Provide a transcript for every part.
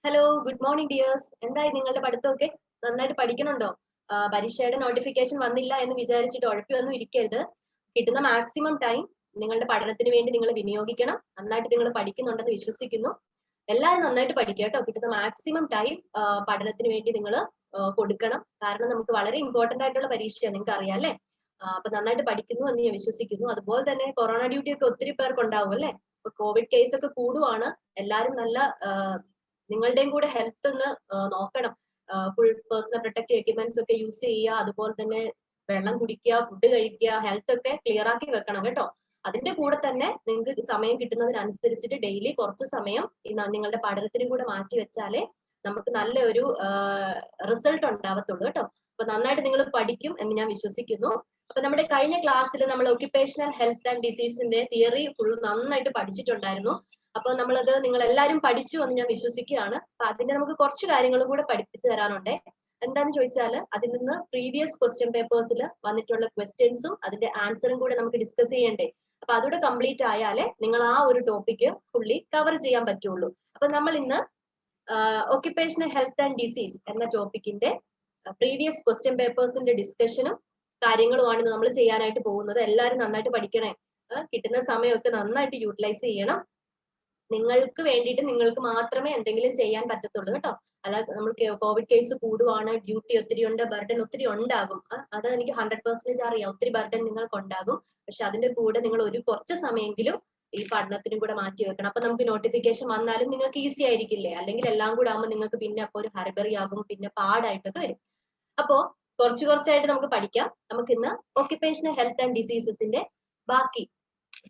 Hello, good morning dears. എന്തായി നിങ്ങളുടെ പഠിത്തമൊക്കെ? നന്നായിട്ട് പഠിക്കണുണ്ടോ? പരീക്ഷയുടെ നോട്ടിഫിക്കേഷൻ വന്നില്ല എന്ന് വിചാരിച്ചിട്ട് ഉഴപ്പിയൊന്നും ഇരിക്കരുത്. കിട്ടുന്ന മാക്സിമം ടൈം നിങ്ങളുടെ പഠനത്തിന് വേണ്ടി നിങ്ങൾ വിനിയോഗിക്കണം. നന്നായിട്ട് നിങ്ങൾ പഠിക്കുന്നുണ്ടെന്ന് വിശ്വസിക്കുന്നു. എല്ലാവരും നന്നായിട്ട് പഠിക്കുക കേട്ടോ. കിട്ടുന്ന മാക്സിമം ടൈം പഠനത്തിന് വേണ്ടി നിങ്ങൾ കൊടുക്കണം. കാരണം നമുക്ക് വളരെ ഇമ്പോർട്ടന്റ് ആയിട്ടുള്ള പരീക്ഷയാണ്, നിങ്ങൾക്ക് അറിയാം അല്ലേ? അപ്പൊ നന്നായിട്ട് പഠിക്കുന്നു എന്ന് ഞാൻ വിശ്വസിക്കുന്നു. അതുപോലെ തന്നെ കൊറോണ ഡ്യൂട്ടി ഒക്കെ ഒത്തിരി പേർക്ക് ഉണ്ടാവും അല്ലേ? ഇപ്പൊ കോവിഡ് കേസ് ഒക്കെ കൂടുവാണ്. എല്ലാവരും നല്ല നിങ്ങളുടെയും കൂടെ ഹെൽത്ത് ഒന്ന് നോക്കണം. ഫുൾ പേഴ്സണൽ പ്രൊട്ടക്റ്റീവ് എക്യുപ്മെന്റ്സ് ഒക്കെ യൂസ് ചെയ്യുക. അതുപോലെ തന്നെ വെള്ളം കുടിക്കുക, ഫുഡ് കഴിക്കുക, ഹെൽത്ത് ഒക്കെ ക്ലിയർ ആക്കി വെക്കണം കേട്ടോ. അതിന്റെ കൂടെ തന്നെ നിങ്ങൾക്ക് സമയം കിട്ടുന്നതിനനുസരിച്ചിട്ട് ഡെയിലി കുറച്ച് സമയം നിങ്ങളുടെ പഠനത്തിനും കൂടെ മാറ്റി വെച്ചാലേ നമുക്ക് നല്ല ഒരു റിസൾട്ട് ഉണ്ടാവത്തുള്ളൂ കേട്ടോ. അപ്പൊ നന്നായിട്ട് നിങ്ങൾ പഠിക്കും എന്ന് ഞാൻ വിശ്വസിക്കുന്നു. അപ്പൊ നമ്മുടെ കഴിഞ്ഞ ക്ലാസ്സിൽ നമ്മൾ ഒക്യുപേഷണൽ ഹെൽത്ത് ആൻഡ് ഡിസീസിന്റെ തിയറി ഫുൾ നന്നായിട്ട് പഠിച്ചിട്ടുണ്ടായിരുന്നു. അപ്പൊ നമ്മളത് നിങ്ങൾ എല്ലാവരും പഠിച്ചു എന്ന് ഞാൻ വിശ്വസിക്കുകയാണ്. അപ്പൊ അതിന്റെ നമുക്ക് കുറച്ച് കാര്യങ്ങളും കൂടെ പഠിപ്പിച്ചു തരാനുണ്ട്. എന്താന്ന് ചോദിച്ചാൽ അതിൽ നിന്ന് പ്രീവിയസ് ക്വസ്റ്റ്യൻ പേപ്പേഴ്സിൽ വന്നിട്ടുള്ള ക്വസ്റ്റ്യൻസും അതിന്റെ ആൻസറും കൂടെ നമുക്ക് ഡിസ്കസ് ചെയ്യണ്ടേ. അപ്പൊ അതുകൂടെ കംപ്ലീറ്റ് ആയാലേ നിങ്ങൾ ആ ഒരു ടോപ്പിക്ക് ഫുള്ളി കവർ ചെയ്യാൻ പറ്റുള്ളൂ. അപ്പൊ നമ്മൾ ഇന്ന് ഒക്യുപേഷണൽ ഹെൽത്ത് ആൻഡ് ഡിസീസ് എന്ന ടോപ്പിക്കിന്റെ പ്രീവിയസ് ക്വസ്റ്റ്യൻ പേപ്പേഴ്സിന്റെ ഡിസ്കഷനും കാര്യങ്ങളുമാണ് നമ്മൾ ചെയ്യാനായിട്ട് പോകുന്നത്. എല്ലാവരും നന്നായിട്ട് പഠിക്കണേ. കിട്ടുന്ന സമയമൊക്കെ നന്നായിട്ട് യൂട്ടിലൈസ് ചെയ്യണം. നിങ്ങൾക്ക് വേണ്ടിയിട്ട് നിങ്ങൾക്ക് മാത്രമേ എന്തെങ്കിലും ചെയ്യാൻ പറ്റത്തുള്ളൂ കേട്ടോ. അല്ല നമുക്ക് കോവിഡ് കേസ് കൂടുവാണ്, ഡ്യൂട്ടി ഒത്തിരി ഉണ്ട്, ബർഡൻ ഒത്തിരി ഉണ്ടാകും. അത് എനിക്ക് 100% അറിയാം. ഒത്തിരി ബർഡൻ നിങ്ങൾക്ക് ഉണ്ടാകും. പക്ഷെ അതിന്റെ കൂടെ നിങ്ങൾ ഒരു കുറച്ച് സമയമെങ്കിലും ഈ പഠനത്തിനും കൂടെ മാറ്റി വെക്കണം. അപ്പൊ നമുക്ക് നോട്ടിഫിക്കേഷൻ വന്നാലും നിങ്ങൾക്ക് ഈസി ആയിരിക്കില്ലേ? അല്ലെങ്കിൽ എല്ലാം കൂടെ ആകുമ്പോൾ നിങ്ങൾക്ക് പിന്നെ അപ്പൊ ഒരു ഹർബറി ആകും, പിന്നെ പാടായിട്ടൊക്കെ വരും. അപ്പോ കുറച്ചായിട്ട് നമുക്ക് പഠിക്കാം. നമുക്ക് ഇന്ന് ഒക്യുപേഷണൽ ഹെൽത്ത് ആൻഡ് ഡിസീസസിന്റെ ബാക്കി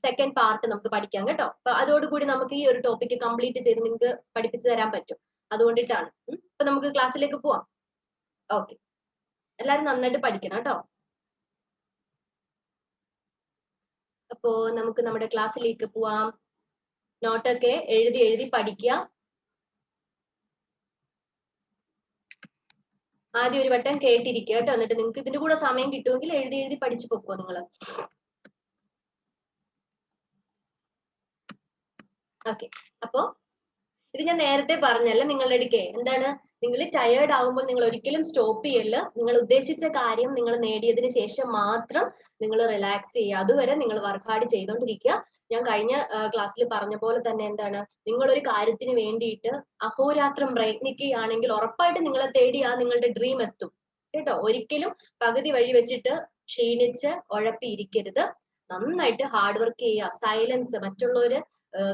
സെക്കൻഡ് പാർട്ട് നമുക്ക് പഠിക്കാം കേട്ടോ. അപ്പൊ അതോടുകൂടി നമുക്ക് ഈ ഒരു ടോപ്പിക്ക് കംപ്ലീറ്റ് ചെയ്ത് നിങ്ങൾക്ക് പഠിപ്പിച്ചു തരാൻ പറ്റും. അതുകൊണ്ടിട്ടാണ്. അപ്പൊ നമുക്ക് ക്ലാസ്സിലേക്ക് പോവാം. ഓക്കെ, എല്ലാവരും നന്നായിട്ട് പഠിക്കണം കേട്ടോ. അപ്പോ നമുക്ക് നമ്മുടെ ക്ലാസ്സിലേക്ക് പോവാം. നോട്ടൊക്കെ എഴുതി പഠിക്കുക. ആദ്യം ഒരു വട്ടം കേട്ടിരിക്കുക കേട്ടോ. എന്നിട്ട് നിങ്ങൾക്ക് ഇതിന്റെ കൂടെ സമയം കിട്ടുമെങ്കിൽ എഴുതി പഠിച്ചു പൊക്കോ നിങ്ങൾ. ഓക്കെ, അപ്പോ ഇത് ഞാൻ നേരത്തെ പറഞ്ഞല്ല നിങ്ങളുടെ അടുക്കെ എന്താണ്, നിങ്ങൾ ടയേർഡ് ആവുമ്പോൾ നിങ്ങൾ ഒരിക്കലും സ്റ്റോപ്പ് ചെയ്യല്ല. നിങ്ങൾ ഉദ്ദേശിച്ച കാര്യം നിങ്ങൾ നേടിയതിന് ശേഷം മാത്രം നിങ്ങൾ റിലാക്സ് ചെയ്യുക. അതുവരെ നിങ്ങൾ വർക്ക് ഹാർഡ് ചെയ്തുകൊണ്ടിരിക്കുക. ഞാൻ കഴിഞ്ഞ ക്ലാസ്സിൽ പറഞ്ഞ പോലെ തന്നെ എന്താണ്, നിങ്ങൾ ഒരു കാര്യത്തിന് വേണ്ടിയിട്ട് അഹോരാത്രം പ്രയത്നിക്കുകയാണെങ്കിൽ ഉറപ്പായിട്ട് നിങ്ങളെ തേടി ആ നിങ്ങളുടെ ഡ്രീം എത്തും കേട്ടോ. ഒരിക്കലും പകുതി വഴി വെച്ചിട്ട് ക്ഷീണിച്ച് ഉഴപ്പിയിരിക്കരുത്. നന്നായിട്ട് ഹാർഡ് വർക്ക് ചെയ്യുക. സൈലൻസ്, മറ്റുള്ളവര്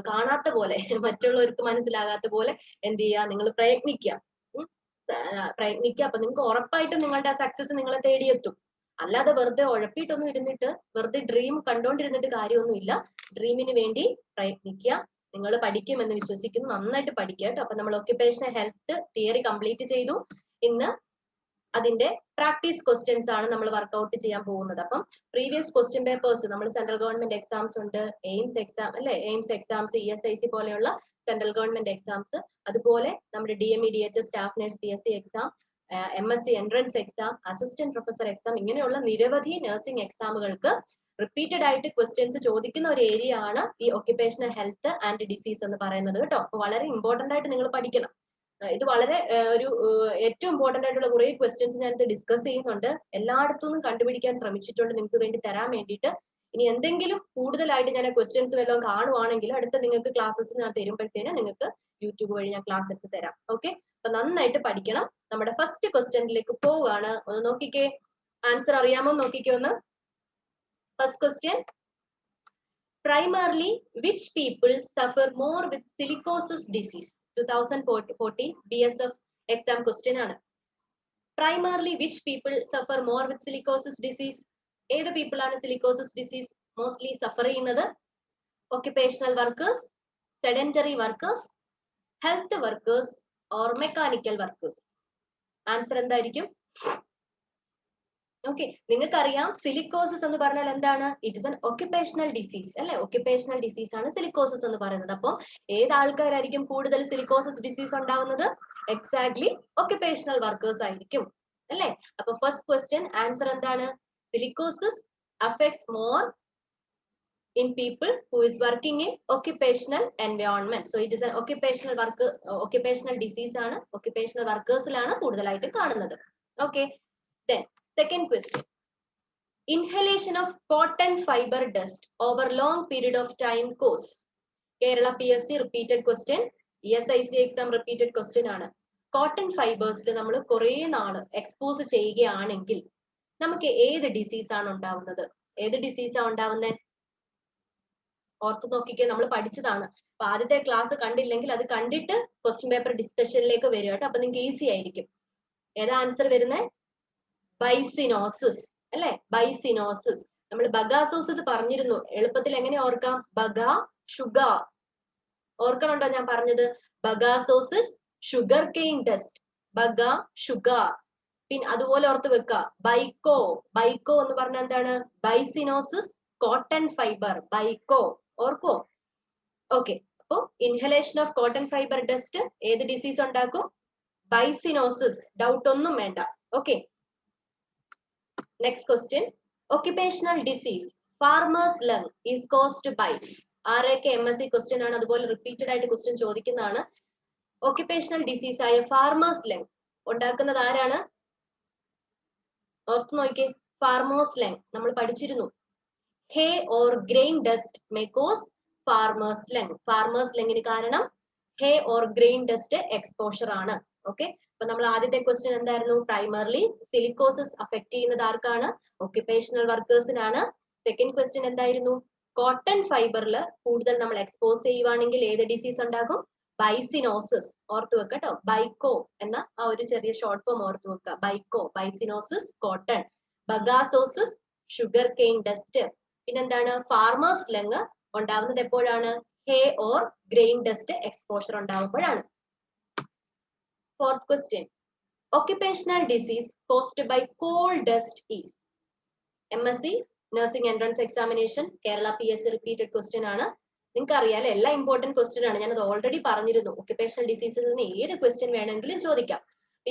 കാണാത്ത പോലെ, മറ്റുള്ളവർക്ക് മനസ്സിലാകാത്ത പോലെ എന്ത് ചെയ്യുക, നിങ്ങൾ പ്രയത്നിക്കുക. അപ്പൊ നിങ്ങൾക്ക് ഉറപ്പായിട്ടും നിങ്ങളുടെ സക്സസ് നിങ്ങളെ തേടിയെത്തും. അല്ലാതെ വെറുതെ ഉഴപ്പിയിട്ടൊന്നും ഇരുന്നിട്ട് വെറുതെ ഡ്രീം കണ്ടോണ്ടിരുന്നിട്ട് കാര്യമൊന്നുമില്ല. ഡ്രീമിന് വേണ്ടി പ്രയത്നിക്കുക. നിങ്ങൾ പഠിക്കുമെന്ന് വിശ്വസിക്കുന്നു. നന്നായിട്ട് പഠിക്കുക കേട്ടോ. അപ്പൊ നമ്മൾ ഒക്യുപേഷണൽ ഹെൽത്ത് തിയറി കംപ്ലീറ്റ് ചെയ്തു. ഇന്ന് അതിന്റെ പ്രാക്ടീസ് ക്വസ്റ്റ്യൻസ് ആണ് നമ്മൾ വർക്ക്ഔട്ട് ചെയ്യാൻ പോകുന്നത്. അപ്പം പ്രീവിയസ് ക്വസ്റ്റ്യൻ പേപ്പേഴ്സ് നമ്മൾ സെൻട്രൽ ഗവൺമെന്റ് എക്സാംസ് ഉണ്ട്, എയിംസ് എക്സാം അല്ലെ, എയിംസ് എക്സാംസ്, ESIC പോലെയുള്ള സെൻട്രൽ ഗവൺമെന്റ് എക്സാംസ്, അതുപോലെ നമ്മുടെ DME DHS staff nurse PSC exam, MSc entrance exam, assistant professor exam, ഇങ്ങനെയുള്ള നിരവധി നഴ്സിംഗ് എക്സാമുകൾക്ക് റിപ്പീറ്റഡ് ആയിട്ട് ക്വസ്റ്റ്യൻസ് ചോദിക്കുന്ന ഒരു ഏരിയ ആണ് ഈ ഒക്യുപേഷണൽ ഹെൽത്ത് ആൻഡ് ഡിസീസ് എന്ന് പറയുന്നത് കേട്ടോ. അപ്പൊ വളരെ ഇമ്പോർട്ടന്റ് ആയിട്ട് നിങ്ങൾ പഠിക്കണം. ഇത് വളരെ ഒരു ഏറ്റവും ഇമ്പോർട്ടന്റ് ആയിട്ടുള്ള കുറെ ക്വസ്റ്റ്യൻസ് ഞാൻ ഡിസ്കസ് ചെയ്യുന്നുണ്ട്. എല്ലായിടത്തുനിന്നും കണ്ടുപിടിക്കാൻ ശ്രമിച്ചിട്ടുണ്ട് നിങ്ങൾക്ക് വേണ്ടി തരാൻ വേണ്ടിയിട്ട്. ഇനി എന്തെങ്കിലും കൂടുതലായിട്ട് ഞാൻ ക്വസ്റ്റ്യൻസ് വല്ലതും കാണുവാണെങ്കിൽ അടുത്ത നിങ്ങൾക്ക് ക്ലാസ്സസ് ഞാൻ തരുമ്പോഴത്തേന് നിങ്ങൾക്ക് യൂട്യൂബ് വഴി ഞാൻ ക്ലാസ് എടുത്ത് തരാം. ഓക്കെ, അപ്പൊ നന്നായിട്ട് പഠിക്കണം. നമ്മുടെ ഫസ്റ്റ് ക്വസ്റ്റ്യനിലേക്ക് പോവുകയാണ്. ഒന്ന് നോക്കിക്കേ, ആൻസർ അറിയാമോ നോക്കിക്കോ ഒന്ന്. First question, primarily which people suffer more with silicosis disease? 2014 BSF exam question ആണ്. Primarily which people suffer more with silicosis disease? ഏത് people ആണ് silicosis disease mostly suffer ചെയ്യുന്നത്? Occupational workers, sedentary workers, health workers or mechanical workers? Answer എന്തായിരിക്കും? Okay, നിങ്ങൾക്കറിയാം silicosis എന്ന് പറഞ്ഞാൽ എന്താണ്? It is an occupational disease അല്ലെ. ഒക്യുപേഷണൽ ഡിസീസ് ആണ് സിലിക്കോസിസ് എന്ന് പറയുന്നത്. അപ്പം ഏത് ആൾക്കാരായിരിക്കും കൂടുതൽ സിലിക്കോസിസ് ഡിസീസ് ഉണ്ടാവുന്നത്? എക്സാക്ട്ലി ഒക്യുപേഷണൽ വർക്കേഴ്സ് ആയിരിക്കും അല്ലെ. അപ്പൊ ഫസ്റ്റ് ക്വസ്റ്റ്യൻ ആൻസർ എന്താണ്? Silicosis affects more in people who is working in occupational environment. So it is an occupational work, occupational disease ആണ്, occupational workersലാണ് കൂടുതലായിട്ട് കാണുന്നത്. Okay. Then second question. Inhalation of cotton fiber dust over long period of time cause. Kerala PSC repeated question. ESIC exam repeated question ആണ്. Cotton ഫൈബേഴ്സിൽ നമ്മൾ കുറേ നാള് expose ചെയ്യുകയാണെങ്കിൽ നമുക്ക് ഏത് ഡിസീസ് ആണ് ഉണ്ടാവുന്നത്? ഏത് ഡിസീസാണ് ഉണ്ടാവുന്നത്? ഓർത്ത് നോക്കിക്കേ, നമ്മൾ പഠിച്ചതാണ്. അപ്പൊ ആദ്യത്തെ ക്ലാസ് കണ്ടില്ലെങ്കിൽ അത് കണ്ടിട്ട് ക്വസ്റ്റ്യൻ പേപ്പർ ഡിസ്കഷനിലേക്ക് വരിക കേട്ടോ. അപ്പൊ നിങ്ങൾക്ക് ഈസി ആയിരിക്കും. ഏതാ ആൻസർ വരുന്നത്? ബൈസിനോസിസ് അല്ലെ? ബൈസിനോസിസ്. നമ്മൾ ബഗാസോസിസ് പറഞ്ഞിരുന്നു. എളുപ്പത്തിൽ എങ്ങനെ ഓർക്കാം? ബഗ ഷുഗർ. ഓർക്കണുണ്ടോ ഞാൻ പറഞ്ഞത്? ബഗാസോസിസ്, ഷുഗർ കെയിൻ ഡസ്റ്റ്, ബഗ ഷുഗർ. പിന്നെ അതുപോലെ ഓർത്ത് വെക്കുക ബൈക്കോ. ബൈക്കോ എന്ന് പറഞ്ഞാൽ എന്താണ്? Byssinosis cotton fibre. ബൈക്കോ ഓർക്കോ? ഓക്കെ. അപ്പോ inhalation of cotton fibre dust ഏത് ഡിസീസ് ഉണ്ടാക്കും? ബൈസിനോസിസ്. ഡൗട്ട് ഒന്നും വേണ്ട. Okay. Next question. Occupational disease farmer's lung is caused by. ആരെയൊക്കെ MSc ക്വസ്റ്റ്യൻ ആണ്, അതുപോലെ റിപ്പീറ്റഡ് ആയിട്ട് ക്വസ്റ്റ്യൻ ചോദിക്കുന്നതാണ്. ഒക്യുപേഷണൽ ഡിസീസ് ആയ ഫാർമേഴ്സ് ലങ് ഉണ്ടാക്കുന്നത് ആരാണ്? ഓർത്ത് നോക്കിയേ. ഫാർമേഴ്സ് ലങ് നമ്മൾ പഠിച്ചിരുന്നു. ഹേ or grain dust may cause farmer's lung. Farmer's ലങ്ങിന് കാരണം hay or grain dust exposure ആണ്. ഓക്കെ. അപ്പൊ നമ്മൾ ആദ്യത്തെ ക്വസ്റ്റ്യൻ എന്തായിരുന്നു? പ്രൈമർലി സിലിക്കോസിസ് അഫക്ട് ചെയ്യുന്നത് ആർക്കാണ്? ഒക്യുപേഷണൽ വർക്കേഴ്സിനാണ്. സെക്കൻഡ് ക്വസ്റ്റ്യൻ എന്തായിരുന്നു? കോട്ടൺ ഫൈബറിൽ കൂടുതൽ നമ്മൾ എക്സ്പോസ് ചെയ്യുവാണെങ്കിൽ ഏത് ഡിസീസ് ഉണ്ടാകും? ബൈസിനോസിസ്. ഓർത്തു വെക്കട്ടോ. ബൈക്കോ എന്ന ആ ഒരു ചെറിയ ഷോർട്ട് ഫോം ഓർത്തു വെക്കുക. ബൈക്കോ, byssinosis, cotton. Bagassosis, sugar cane dust. പിന്നെന്താണ്? ഫാർമേഴ്സ് ലങ് ഉണ്ടാവുന്നത് എപ്പോഴാണ്? Hay or grain dust exposure ഉണ്ടാവുമ്പോഴാണ്. Fourth question. Occupational disease caused by coal dust is. MSc nursing entrance examination Kerala PSC repeated question ആണ്. നിങ്ങൾക്ക് അറിയാലോ, എല്ലാം ഇമ്പോർട്ടന്റ് ക്വസ്റ്റ്യൻ ആണ്. ഞാനത് ഓൾറെഡി പറഞ്ഞിരുന്നു. ഒക്യുപേഷണൽ ഡിസീസിൽ നിന്ന് ഏത് ക്വസ്റ്റ്യൻ വേണമെങ്കിലും ചോദിക്കാം.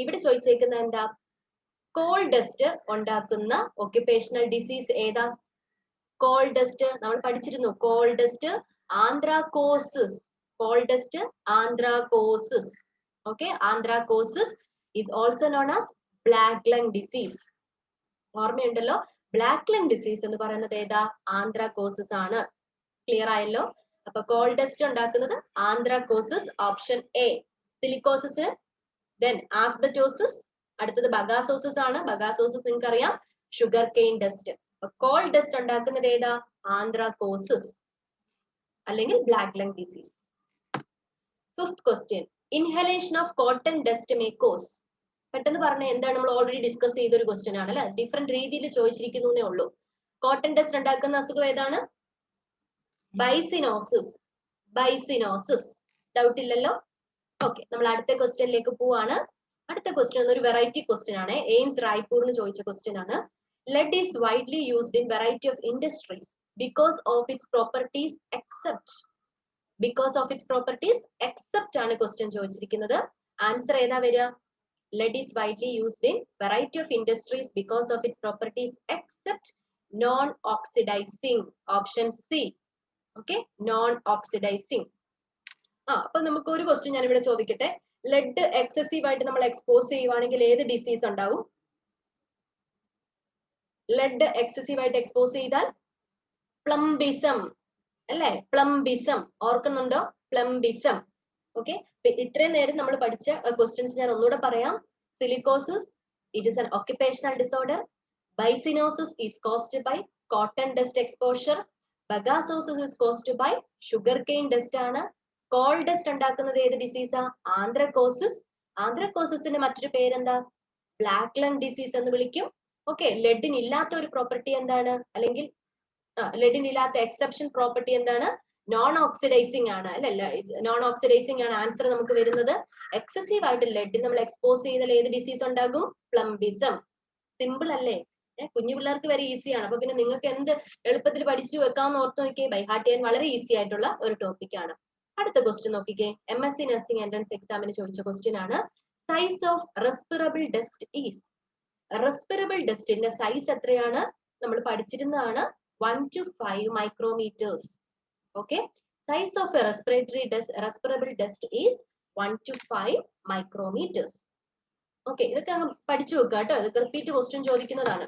ഇവിടെ ചോദിച്ചേക്കുന്നത് എന്താ? കോൾ ഡസ്റ്റ് ഉണ്ടാക്കുന്ന ഒക്യുപേഷണൽ ഡിസീസ് ഏതാ? കോൾ ഡസ്റ്റ് നമ്മൾ പഠിച്ചിരുന്നു. Coal dust anthracosis. Coal dust anthracosis. Okay. Anthracosis is also known as black lung disease. ഓർമ്മയുണ്ടല്ലോ? ബ്ലാക്ക് ലങ് ഡിസീസ് എന്ന് പറയുന്നത് ഏതാ? ആന്ത്രാകോസിസ് ആണ്. ക്ലിയർ ആയല്ലോ? അപ്പൊ കോൾ ഡസ്റ്റ് ഉണ്ടാക്കുന്നത് anthracosis, option A. Silicosis, then asbestosis, അടുത്തത് ബഗാസോസിസ് ആണ്. ബഗാസോസിസ് നിങ്ങൾക്ക് അറിയാം, sugar cane dust. Coal dust ഉണ്ടാക്കുന്നത് ഏതാ? ആന്ത്രാകോസിസ് അല്ലെങ്കിൽ black lung disease. Fifth question. Inhalation of cotton dust may cause. പെട്ടെന്ന് പറഞ്ഞ എന്താണ്? നമ്മൾ ഓൾറെഡി ഡിസ്കസ് ചെയ്ത ഒരു ക്വസ്റ്റ്യൻ ആണ് അല്ലെ? ഡിഫറെന്റ് രീതിയിൽ ചോദിച്ചിരിക്കുന്നേ ഉള്ളൂ. കോട്ടൺ ഡസ്റ്റ് ഉണ്ടാക്കുന്ന അസുഖം ഏതാണ്? ബൈസിനോസിസ്. ബൈസിനോസിസ്. ഡൗട്ട് ഇല്ലല്ലോ? ഓക്കെ. നമ്മൾ അടുത്ത ക്വസ്റ്റ്യനിലേക്ക് പോവാണ്. അടുത്ത ക്വസ്റ്റ്യൻ ഒരു വെറൈറ്റി ക്വസ്റ്റ്യൻ ആണ്. എയിംസ് റായ്പൂരിന് ചോദിച്ച ക്വസ്റ്റ്യൻ ആണ്. Lead is widely used in variety of industries because of its properties except. Because of its properties except ആണ് ക്വസ്റ്റ്യൻ ചോദിച്ചിരിക്കുന്നത്. ആൻസർ ഏതാ വരിക? Lead is widely used in variety of industries because of its properties except non-oxidizing. Option C. Okay, non-oxidizing. അപ്പൊ നമുക്ക് ഒരു question ഞാൻ ഇവിടെ ചോദിക്കട്ടെ. ലെഡ് എക്സസീവ് ആയിട്ട് നമ്മൾ എക്സ്പോസ് ചെയ്യുവാണെങ്കിൽ ഏത് ഡിസീസ് ഉണ്ടാവും? ലെഡ് എക്സസീവ് ആയിട്ട് എക്സ്പോസ് ചെയ്താൽ പ്ലംബിസം അല്ലെ? പ്ലംബിസം ഓർക്കുന്നുണ്ടോ? പ്ലംബിസം. ഓക്കെ. ഇത്രയും നേരം നമ്മൾ പഠിച്ച ക്വസ്റ്റ്യൻസ് ഞാൻ ഒന്നുകൂടെ പറയാം. Silicosis, it is an occupational disorder. Byssinosis is caused by cotton dust exposure. Bagassosis is caused by sugar cane dust ആണ്. കോൾ ഡസ്റ്റ് ഉണ്ടാക്കുന്നത് ഏത് ഡിസീസാ? ആന്ത്രാകോസിസ്. ആന്ത്രാകോസിന്റെ മറ്റൊരു പേരെന്താ? ബ്ലാക്ക് ലങ് ഡിസീസ് എന്ന് വിളിക്കും. ഓക്കെ. ലെഡിന് ഇല്ലാത്ത ഒരു പ്രോപ്പർട്ടി എന്താണ്? അല്ലെങ്കിൽ ലെഡിന് ഇല്ലാത്ത എക്സെപ്ഷൻ പ്രോപ്പർട്ടി എന്താണ്? നോൺ ഓക്സിഡൈസിങ് ആണ് അല്ലെ? നോൺ ഓക്സിഡൈസിങ് ആണ് ആൻസർ നമുക്ക് വരുന്നത്. എക്സസീവ് ആയിട്ട് ലെഡ് നമ്മൾ എക്സ്പോസ് ചെയ്താൽ ഏത് ഡിസീസ് ഉണ്ടാകും? പ്ലംബിസം. സിമ്പിൾ അല്ലേ? കുഞ്ഞു പിള്ളേർക്ക് വരെ ഈസിയാണ്. അപ്പൊ പിന്നെ നിങ്ങൾക്ക് എന്ത് എളുപ്പത്തിൽ പഠിച്ചു വെക്കാമെന്ന് ഓർത്ത് നോക്കിയേ. ബൈ ഹാർട്ട് ചെയ്യാൻ വളരെ ഈസി ആയിട്ടുള്ള ഒരു ടോപ്പിക് ആണ്. അടുത്ത ക്വസ്റ്റ്യൻ നോക്കിക്കേ. MSc നഴ്സിംഗ് എൻട്രൻസ് എക്സാമിന് ചോദിച്ച ക്വസ്റ്റ്യൻ ആണ്. Size of respirable dust is. Respirable ഡസ്റ്റിന്റെ സൈസ് എത്രയാണ്? നമ്മൾ പഠിച്ചിരുന്നതാണ്. 1 to 5 micrometers. Okay, size of a respirable dust is 1 to 5 micrometers. Okay, ഇതൊക്കെ അങ്ങ് പഠിച്ചു വെക്കുക കേട്ടോ. ഇതൊക്കെ റിപ്പീറ്റ് ക്വസ്റ്റ്യൻ ചോദിക്കുന്നതാണ്.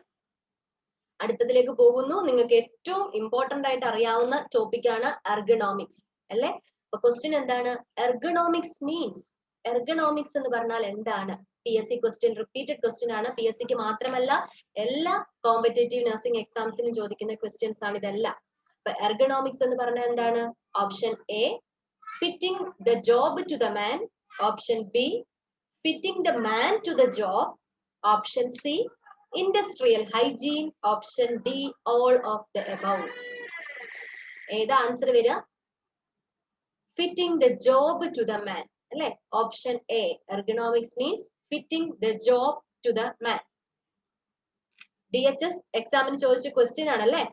അടുത്തതിലേക്ക് പോകുന്നു. നിങ്ങൾക്ക് ഏറ്റവും ഇമ്പോർട്ടന്റ് ആയിട്ട് അറിയാവുന്ന ടോപ്പിക്കാണ് എർഗണോമിക്സ് അല്ലെ. അപ്പൊ ക്വസ്റ്റ്യൻ എന്താണ്? എർഗണോമിക്സ് മീൻസ്, എർഗണോമിക്സ് എന്ന് പറഞ്ഞാൽ എന്താണ്? PSC ക്വസ്റ്റ്യൻ, റിപ്പീറ്റഡ് ക്വസ്റ്റ്യൻ ആണ്. PSC ക്ക് മാത്രമല്ല എല്ലാ കോമ്പറ്റേറ്റീവ് നഴ്സിംഗ് എക്സാംസിനും ചോദിക്കുന്ന ക്വസ്റ്റ്യൻസ് ആണ് ഇതെല്ലാം. അപ്പൊ എർഗണോമിക്സ് എന്ന് പറഞ്ഞാൽ എന്താണ്? Option A, fitting the job to the man. Option B, fitting the man to the job. Option C, industrial hygiene. Option D, all of the above. ഏതാ ആൻസർ വരിക? Fitting the job to the man അല്ലെ. Option A, ergonomics means fitting the job to the man. DHS എക്സാമിന് ചോദിച്ച question ആണല്ലേ.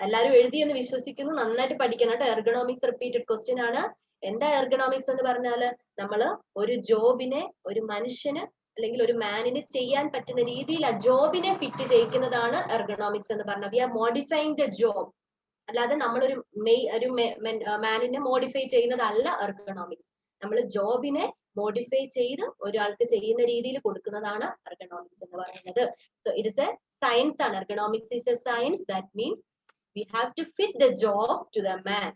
എല്ലാവരും എഴുതി എന്ന് വിശ്വസിക്കുന്നു. നന്നായിട്ട് പഠിക്കണം കേട്ടോ. എർഗണോമിക്സ് റിപ്പീറ്റഡ് ക്വസ്റ്റ്യൻ ആണ്. എന്താ എർഗണോമിക്സ് എന്ന് പറഞ്ഞാല് നമ്മള് ഒരു ജോബിനെ ഒരു മനുഷ്യന് അല്ലെങ്കിൽ ഒരു മാനിന് ചെയ്യാൻ പറ്റുന്ന രീതിയിൽ ആ ജോബിനെ ഫിറ്റ് ചെയ്യിക്കുന്നതാണ് എർഗണോമിക്സ് എന്ന് പറഞ്ഞാൽ. We are modifying the job. അല്ലാതെ നമ്മളൊരു മാനിനെ മോഡിഫൈ ചെയ്യുന്നതല്ല എർഗണോമിക്സ്. നമ്മൾ ജോബിനെ മോഡിഫൈ ചെയ്ത് ഒരാൾക്ക് ചെയ്യുന്ന രീതിയിൽ കൊടുക്കുന്നതാണ് എർഗണോമിക്സ് എന്ന് പറയുന്നത്. So it is a science ആണ്. Ergonomics is a science. That means we have to fit the job to the man.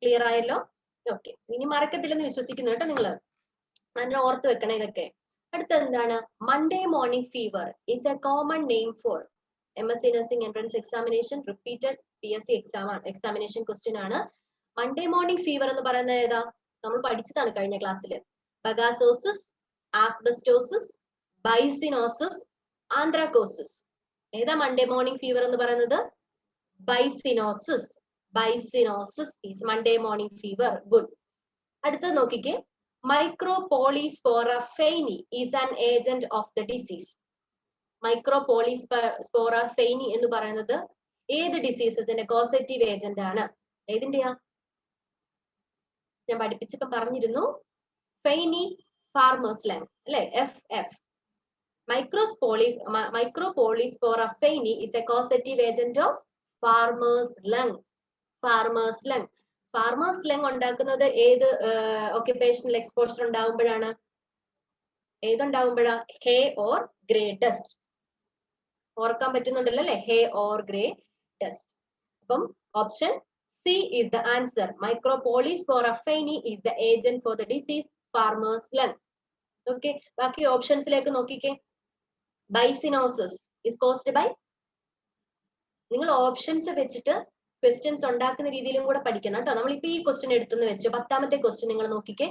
Clear ആയല്ലോ? ഓക്കെ, ഇനി മറക്കത്തില്ലെന്ന് വിശ്വസിക്കുന്നു കേട്ടോ നിങ്ങള്. നല്ല ഓർത്ത് വെക്കണം ഇതൊക്കെ. അടുത്ത എന്താണ്? Monday morning fever is A common name for. MSc nursing entrance examination repeated PSC examination question ആണ്. മൺഡേ മോർണിംഗ് ഫീവർ എന്ന് പറയുന്നത് ഏതാ? നമ്മൾ പഠിച്ചതാണ് കഴിഞ്ഞ ക്ലാസ്സിൽ. ബഗാസോസിസ്, ആസ്ബസ്റ്റോസിസ്, ബൈസിനോസിസ്, ആന്ത്രാക്കോസിസ്. ഏതാ മൺഡേ മോർണിംഗ് ഫീവർ എന്ന് പറയുന്നത്? ബൈസിനോസിസ്. Bicinosis is Monday morning fever. Good. അടുത്തത് നോക്കിക്കേ. Micropolyspora feini is an agent of the disease. Micropolyspora feini എന്ന് പറയുന്നത് ഏത് ഡിസീസസിന്റെ കോസേറ്റീവ് ഏജന്റ് ആണ്? ഏതിന്റെയാ? ഞാൻ പഠിപ്പിച്ചപ്പോ പറഞ്ഞിരുന്നു. ഫെയിനി ഫാർമേഴ്സ് ലങ് അല്ലെ, FF. Micropolyspora feini is a causative agent of farmer's lung. Farmer's lung. Farmer's lung ഉണ്ടാക്കുന്നത് ഏത് ഒക്യുപേഷണൽ എക്സ്പോഷർ ഉണ്ടാവുമ്പോഴാണ്? ഏതുണ്ടാവുമ്പോഴാ? Hay or grey dust. ഓർക്കാൻ പറ്റുന്നുണ്ടല്ലോ അല്ലെ? Hay or grey dust. അപ്പം option C is the answer. Micropolyspora faeni is the agent for the disease farmer's lung. Okay, ബാക്കി ഓപ്ഷൻസിലേക്ക് നോക്കിക്കേ. Byssinosis is caused by. നിങ്ങൾ ഓപ്ഷൻസ് വെച്ചിട്ട് ക്വസ്റ്റ്യൻസ് ഉണ്ടാക്കുന്ന രീതിയിലും കൂടെ പഠിക്കണം കേട്ടോ. നമ്മളിപ്പോ ഈ ക്വസ്റ്റ്യൻ എടുത്തെന്ന് വെച്ചു. 10ാമത്തെ ക്വസ്റ്റ്യൻ നിങ്ങൾ നോക്കിക്കേ.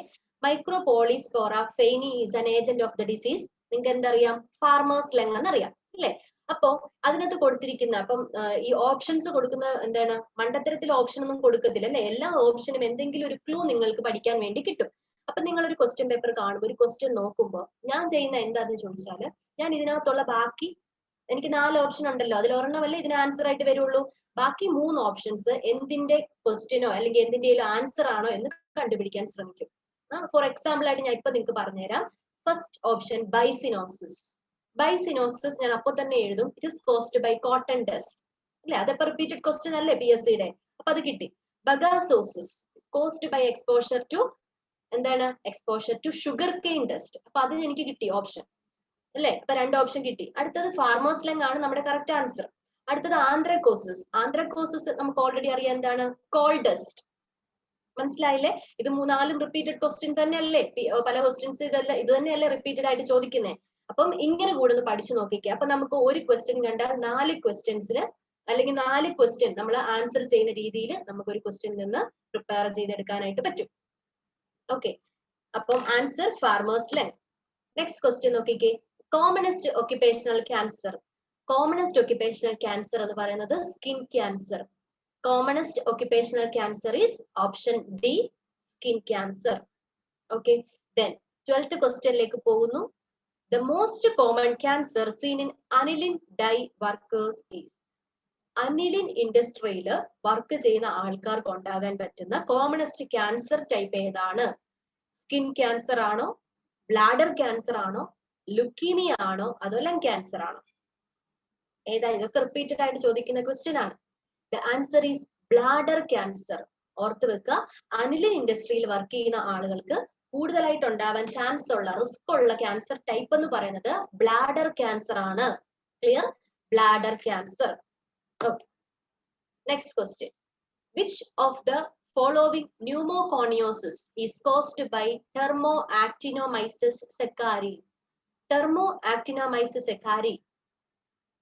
Micropolyspora faeni is an agent of the disease. നിങ്ങൾക്ക് എന്തറിയാം? ഫാർമേഴ്സ് ലങ് എന്നറിയാം അല്ലെ. അപ്പോ അതിനകത്ത് കൊടുത്തിരിക്കുന്ന അപ്പം ഈ ഓപ്ഷൻസ് കൊടുക്കുന്ന എന്താണ്? മണ്ടത്തരത്തിൽ ഓപ്ഷൻ ഒന്നും കൊടുക്കത്തില്ല അല്ലെ. എല്ലാ ഓപ്ഷനും എന്തെങ്കിലും ഒരു ക്ലൂ നിങ്ങൾക്ക് പഠിക്കാൻ വേണ്ടി കിട്ടും. അപ്പൊ നിങ്ങൾ ഒരു ക്വസ്റ്റ്യൻ പേപ്പർ കാണുമ്പോൾ, ഒരു ക്വസ്റ്റ്യൻ നോക്കുമ്പോൾ ഞാൻ ചെയ്യുന്ന എന്താന്ന് ചോദിച്ചാല്, ഞാൻ ഇതിനകത്തുള്ള ബാക്കി എനിക്ക് 4 ഓപ്ഷൻ ഉണ്ടല്ലോ, അതിൽ ഒരെണ്ണമല്ലേ ഇതിന് ആൻസർ ആയിട്ട് വരുള്ളൂ. ബാക്കി 3 ഓപ്ഷൻസ് എന്തിന്റെ ക്വസ്റ്റ്യനോ അല്ലെങ്കിൽ എന്തിന്റെയും ആൻസർ ആണോ എന്ന് കണ്ടുപിടിക്കാൻ ശ്രമിക്കും. ഫോർ എക്സാമ്പിൾ ആയിട്ട് ഞാൻ ഇപ്പൊ നിങ്ങൾക്ക് പറഞ്ഞുതരാം. First option ബൈസിനോസിസ്. ബൈസിനോസിസ് ഞാൻ അപ്പൊ തന്നെ എഴുതും. It is caused by cotton dust അല്ലെ. അതപ്പോ റിപ്പീറ്റഡ് ക്വസ്റ്റ്യൻ അല്ലേ PSCയുടെ. അപ്പൊ അത് കിട്ടി. Bagassosis caused by exposure to എന്താണ്? Exposure to sugar cane dust. അപ്പൊ അതിന് എനിക്ക് കിട്ടി ഓപ്ഷൻ അല്ലെ. അപ്പൊ 2 ഓപ്ഷൻ കിട്ടി. അടുത്തത് ഫാർമേഴ്സ് ലങ് ആണ് നമ്മുടെ കറക്റ്റ് ആൻസർ. അടുത്തത് ആന്ത്രാക്കോസിസ്. ആന്ത്രാക്കോസിസ് നമുക്ക് ഓൾറെഡി അറിയാം എന്താണ്? Call dust. മനസ്സിലായില്ലേ? ഇത് 3-4 റിപ്പീറ്റഡ് ക്വസ്റ്റ്യൻ തന്നെ അല്ലേ? പല ക്വസ്റ്റ്യൻസ് ഇത് തന്നെയല്ലേ റിപ്പീറ്റഡ് ആയിട്ട് ചോദിക്കുന്നത്. അപ്പം ഇങ്ങനെ കൂടെ ഒന്ന് പഠിച്ചു നോക്കിക്കേ. അപ്പൊ നമുക്ക് ഒരു ക്വസ്റ്റ്യൻ കണ്ടാൽ 4 ക്വസ്റ്റ്യൻസിന് അല്ലെങ്കിൽ 4 ക്വസ്റ്റ്യൻ നമ്മൾ ആൻസർ ചെയ്യുന്ന രീതിയിൽ നമുക്ക് ഒരു ക്വസ്റ്റ്യൻ നിന്ന് പ്രിപ്പയർ ചെയ്തെടുക്കാനായിട്ട് പറ്റും. ഓക്കെ, അപ്പം answer farmer's lung. Next question നോക്കിക്കേ. Commonest occupational cancer. Commonest occupational cancer എന്ന് പറയുന്നത് skin cancer. Commonest occupational cancer is option D, skin cancer. Okay, then 12th ക്വസ്റ്റ്യനിലേക്ക് പോകുന്നു. The most common cancer seen in aniline dye workers is. Aniline ഇൻഡസ്ട്രിയിൽ work ചെയ്യുന്ന ആൾക്കാർക്ക് ഉണ്ടാകാൻ പറ്റുന്ന commonest cancer type ഏതാണ്? സ്കിൻ ക്യാൻസർ ആണോ, ബ്ലാഡർ ക്യാൻസർ ആണോ, ലുക്കീമിയ ആണോ, അതോ ലങ് ക്യാൻസർ ആണോ? ഏതാ? ഇതൊക്കെ റിപ്പീറ്റഡ് ആയിട്ട് ചോദിക്കുന്ന ക്വസ്റ്റ്യൻ ആണ്. The answer is bladder cancer. ഓർത്ത് വെക്കുക, അനിലിൻ ഇൻഡസ്ട്രിയിൽ വർക്ക് ചെയ്യുന്ന ആളുകൾക്ക് കൂടുതലായിട്ട് ഉണ്ടാവാൻ ചാൻസ് ഉള്ള റിസ്ക് ഉള്ള ക്യാൻസർ ടൈപ്പ് എന്ന് പറയുന്നത് ബ്ലാഡർ ക്യാൻസർ ആണ്. Clear? Bladder cancer. Okay, next question. Which of the following pneumoconiosis is caused by Thermoactinomyces secari? Thermoactinomyces secari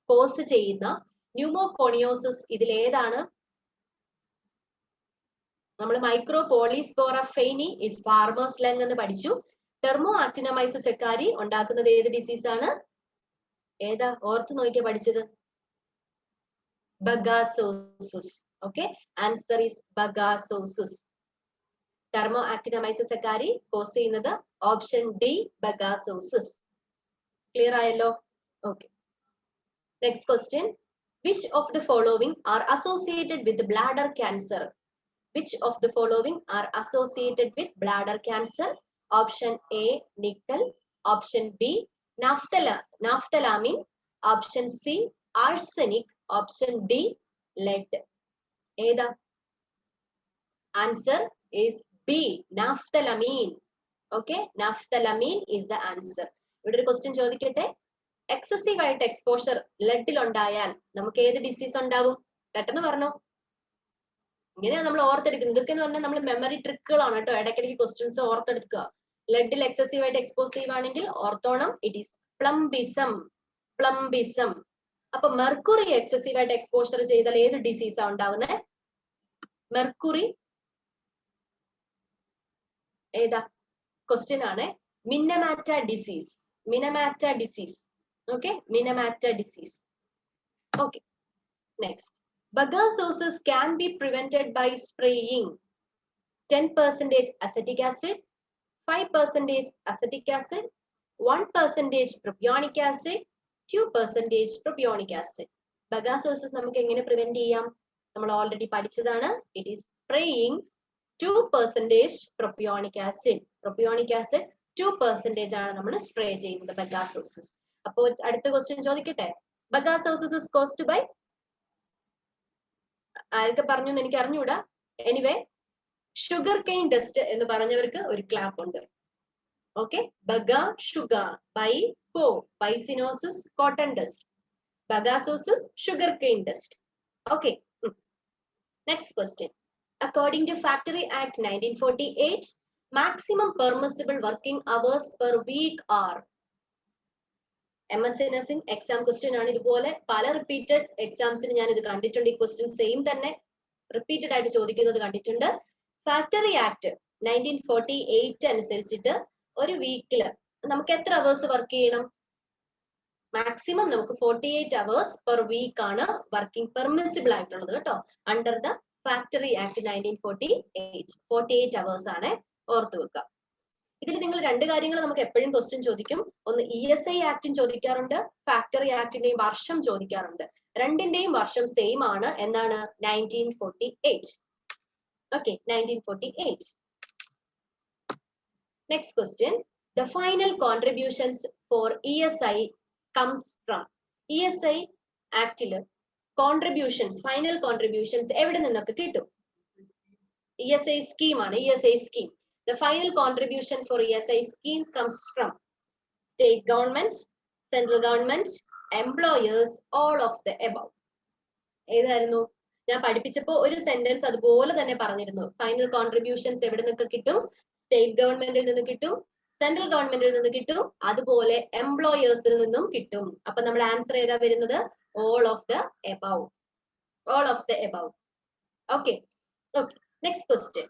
cause ചെയ്യുന്ന ന്യൂമോകോണിയോസിസ് ഇതിൽ ഏതാണ്? നമ്മൾ micropolyspora faeni is farmer's lung എന്ന് പഠിച്ചു. ടെർമോആക്ടിനോമൈസിസ് സെക്കാരി ഉണ്ടാക്കുന്നത് ഏത് ഡിസീസ് ആണ്? ഏതാ? ഓർത്ത് നോക്കിയാ പഠിച്ചത്? Bagassosis. Okay, answer is bagassosis. Thermoactinomyces sacchari cause ചെയ്യുന്നത് ഓപ്ഷൻ ഡി, ബഗാസോസിസ്. ക്ലിയർ ആയല്ലോ? Okay, next question. Which of the following are associated with bladder cancer? Which of the following are associated with bladder cancer? Option A, nickel. Option B, naphthalene. Option C, arsenic. Option D, lead. ഏതാ? Answer is B, naphthalene. Okay, naphthalene is the answer. ഇവിടെ ഒരു question ചോദിക്കട്ടെ. Excessive ആയിട്ട് exposure ലെഡിൽ ഉണ്ടായാൽ നമുക്ക് ഏത് disease ഉണ്ടാവും? പെട്ടെന്ന് പറഞ്ഞോ. ഇങ്ങനെയാണ് നമ്മൾ ഓർത്തെടുക്കുന്നത്. ഇതൊക്കെ എന്ന് പറഞ്ഞാൽ നമ്മൾ മെമ്മറി ട്രിക്കുകളാണ് കേട്ടോ. ഇടയ്ക്കിടയ്ക്ക് ക്വസ്റ്റ്യൻസ് ഓർത്തെടുക്കുക. ലെഡിൽ എക്സസീവ് ആയിട്ട് എക്സ്പോസ് ചെയ്യുവാണെങ്കിൽ ഓർത്തോണം, ഇറ്റ് ഈസ് പ്ലംബിസം. പ്ലംബിസം. അപ്പൊ മെർക്കുറി എക്സസീവ് ആയിട്ട് എക്സ്പോഷർ ചെയ്താൽ ഏത് ഡിസീസാ ഉണ്ടാവുന്നത്? മെർക്കുറി ഏതാ? ക്വസ്റ്റ്യൻ ആണ്. Minamata disease. Minamata disease. Okay, Minamata disease. Okay, next. Bagasosis can be prevented by spraying 10% acetic acid, 5% acetic acid, 1% propionic acid, 2% propionic acid. Bagasosis നമുക്ക് എങ്ങനെ പ്രിവെന്റ് ചെയ്യാം? നമ്മൾ ഓൾറെഡി പഠിച്ചതാണ്. It is spraying 2% propionic acid. Propionic acid 2% ആണ് നമ്മൾ spray ചെയ്യുന്നത് ബഗാസോസിസ്. അപ്പോ അടുത്ത ക്വസ്റ്റ്യൻ ചോദിക്കട്ടെ. ബഗാസോസിസ് ഇസ് കോസ്ഡ് ബൈ ആരൊക്കെ പറഞ്ഞു എനിക്ക് അറിഞ്ഞൂടാ. എനിവേ, ഷുഗർ കെയിൻ ഡസ്റ്റ് എന്ന് പറഞ്ഞവർക്ക് ഒരു ക്ലാപ്പ് ഉണ്ട്. ഓക്കെ, ബഗ ഷുഗർ ബൈ കോ byssinosis cotton dust. Bagassosis sugar cane dust. Okay, next question. According to Factory Act 1948, maximum permissible working hours per week are. MSc Nursing exam question ആണ്. ഇതുപോലെ പല repeated എക്സാംസിന് ഞാൻ ഇത് കണ്ടിട്ടുണ്ട്. ഈ ക്വസ്റ്റ്യൻ സെയിം തന്നെ റിപ്പീറ്റഡ് ആയിട്ട് ചോദിക്കുന്നത് കണ്ടിട്ടുണ്ട്. ഫാക്ടറി ആക്ട് 1948 അനുസരിച്ചിട്ട് ഒരു വീക്കില് നമുക്ക് എത്ര അവേഴ്സ് വർക്ക് ചെയ്യണം? മാക്സിമം നമുക്ക് 48 അവേഴ്സ് പെർ വീക്ക് ആണ് വർക്കിംഗ് പെർമിസിബിൾ ആയിട്ടുള്ളത് കേട്ടോ. Under the factory act 1948 48 hours ആണ്. ഓർത്തു വെക്കുക. ഇതിൽ നിങ്ങൾ രണ്ട് കാര്യങ്ങൾ നമുക്ക് എപ്പോഴും ക്വസ്റ്റ്യൻ ചോദിക്കും. ഒന്ന് ESI ആക്ടും ചോദിക്കാറുണ്ട്, ഫാക്ടറി ആക്ടിന്റെയും വർഷം ചോദിക്കാറുണ്ട്. രണ്ടിന്റെയും വർഷം സെയിം ആണ്. എന്താണ്? 1948. Okay, 1948. Next question. The final contributions for ESI comes from. ESI ആക്ടില് കോൺട്രിബ്യൂഷൻസ്, ഫൈനൽ കോൺട്രിബ്യൂഷൻസ് എവിടെ നിന്നൊക്കെ കിട്ടും? ESI സ്കീം ആണ്. ESI scheme. The final contribution for ESI scheme comes from state government, central government, employers, all of the above. ഏതായിരുന്നു? ഞാൻ പഠിപ്പിച്ചപ്പോ ഒരു sentence അതുപോലെ തന്നെ പറഞ്ഞിരുന്നു. ഫൈനൽ കോൺട്രിബ്യൂഷൻസ് എവിടെ നിന്നൊക്കെ കിട്ടും? സ്റ്റേറ്റ് ഗവൺമെന്റിൽ നിന്ന് കിട്ടും, സെൻട്രൽ ഗവൺമെന്റിൽ നിന്ന് കിട്ടും, അതുപോലെ എംപ്ലോയേഴ്സിൽ നിന്നും കിട്ടും. അപ്പൊ നമ്മുടെ ആൻസർ ഏതാ വരുന്നത്? all of the above. All of the above. Okay. Okay. Next question.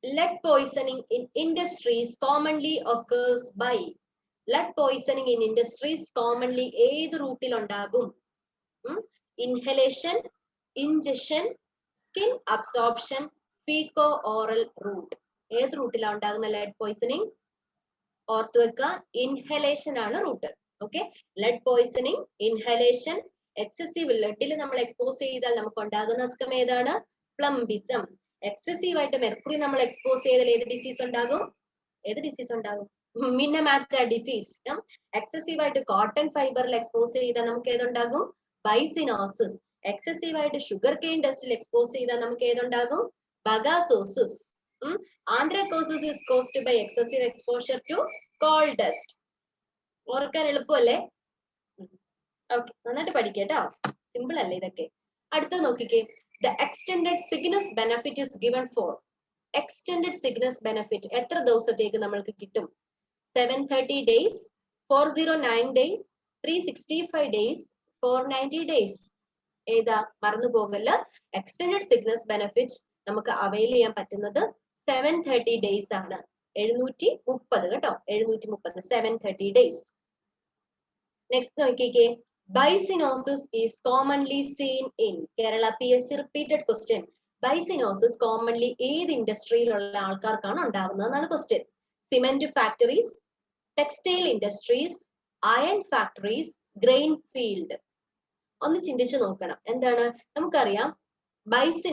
Lead poisoning in industries commonly occurs by. Lead poisoning in industries commonly ഏത് റൂട്ടിൽ ഉണ്ടാകും? Inhalation, ingestion, skin absorption, fecal oral route. ഏത് റൂട്ടിലാണ് ഉണ്ടാകുന്ന lead poisoning? ഓർത്തു വെക്കുക, inhalation ആണ് route. Okay, lead poisoning, inhalation, excessive ലെഡിൽ നമ്മൾ എക്സ്പോസ് ചെയ്താൽ നമുക്ക് ഉണ്ടാകുന്ന അസുഖം ഏതാണ്? പ്ലംബിസം. എക്സസീവ് ആയിട്ട് മെർക്കുറി നമ്മൾ എക്സ്പോസ് ചെയ്താൽ ഏത് ഡിസീസ് ഉണ്ടാകും? ഏത് ഡിസീസ് ഉണ്ടാകും? Minamata disease. എക്സസീവ് ആയിട്ട് കോട്ടൺ ഫൈബറിൽ എക്സ്പോസ് ചെയ്താൽ നമുക്ക് ഏതുണ്ടാകും? ബൈസിനോസിസ്. എക്സസീവ് ആയിട്ട് ഷുഗർ കെയിൻ ഡസ്റ്റിൽ എക്സ്പോസ് ചെയ്താൽ നമുക്ക് ഏതുണ്ടാകും? ബഗാസോസിസ്. ആന്ത്രാക്കോസിസ് is caused by excessive exposure to coal dust. ഓർക്കാൻ എളുപ്പമല്ലേ? ഓക്കെ, നന്നായിട്ട് പഠിക്കട്ടോ, സിമ്പിൾ അല്ലേ ഇതൊക്കെ. അടുത്ത നോക്കിക്കേ, the extended Cygnus benefit is given for. Extended Cygnus benefit എത്ര ദിവസത്തേക്ക് നമ്മൾക്ക് കിട്ടും? 730 days, 409 days, 365 days, 490 days. ഏതാ? മറന്നു പോകല്ല. എക്സ്റ്റെൻഡഡ് സിഗ്നസ് ബെനിഫിറ്റ് നമുക്ക് അവൈൽ ചെയ്യാൻ പറ്റുന്നത് 730 days ആണ്. 730 കേട്ടോ, 730, 730 days. നെക്സ്റ്റ് നോക്കിക്കേ, byssinosis is commonly seen in Kerala PSC repeated question. Byssinosis commonly ഏത് ഇൻഡസ്ട്രിയിലുള്ള ആൾക്കാർക്കാണ് ഉണ്ടാവുന്നത് എന്നാണ് question. Cement factories, textile industries, iron factories, grain field. ഒന്ന് ചിന്തിച്ചു നോക്കണം. എന്താണ്? നമുക്കറിയാം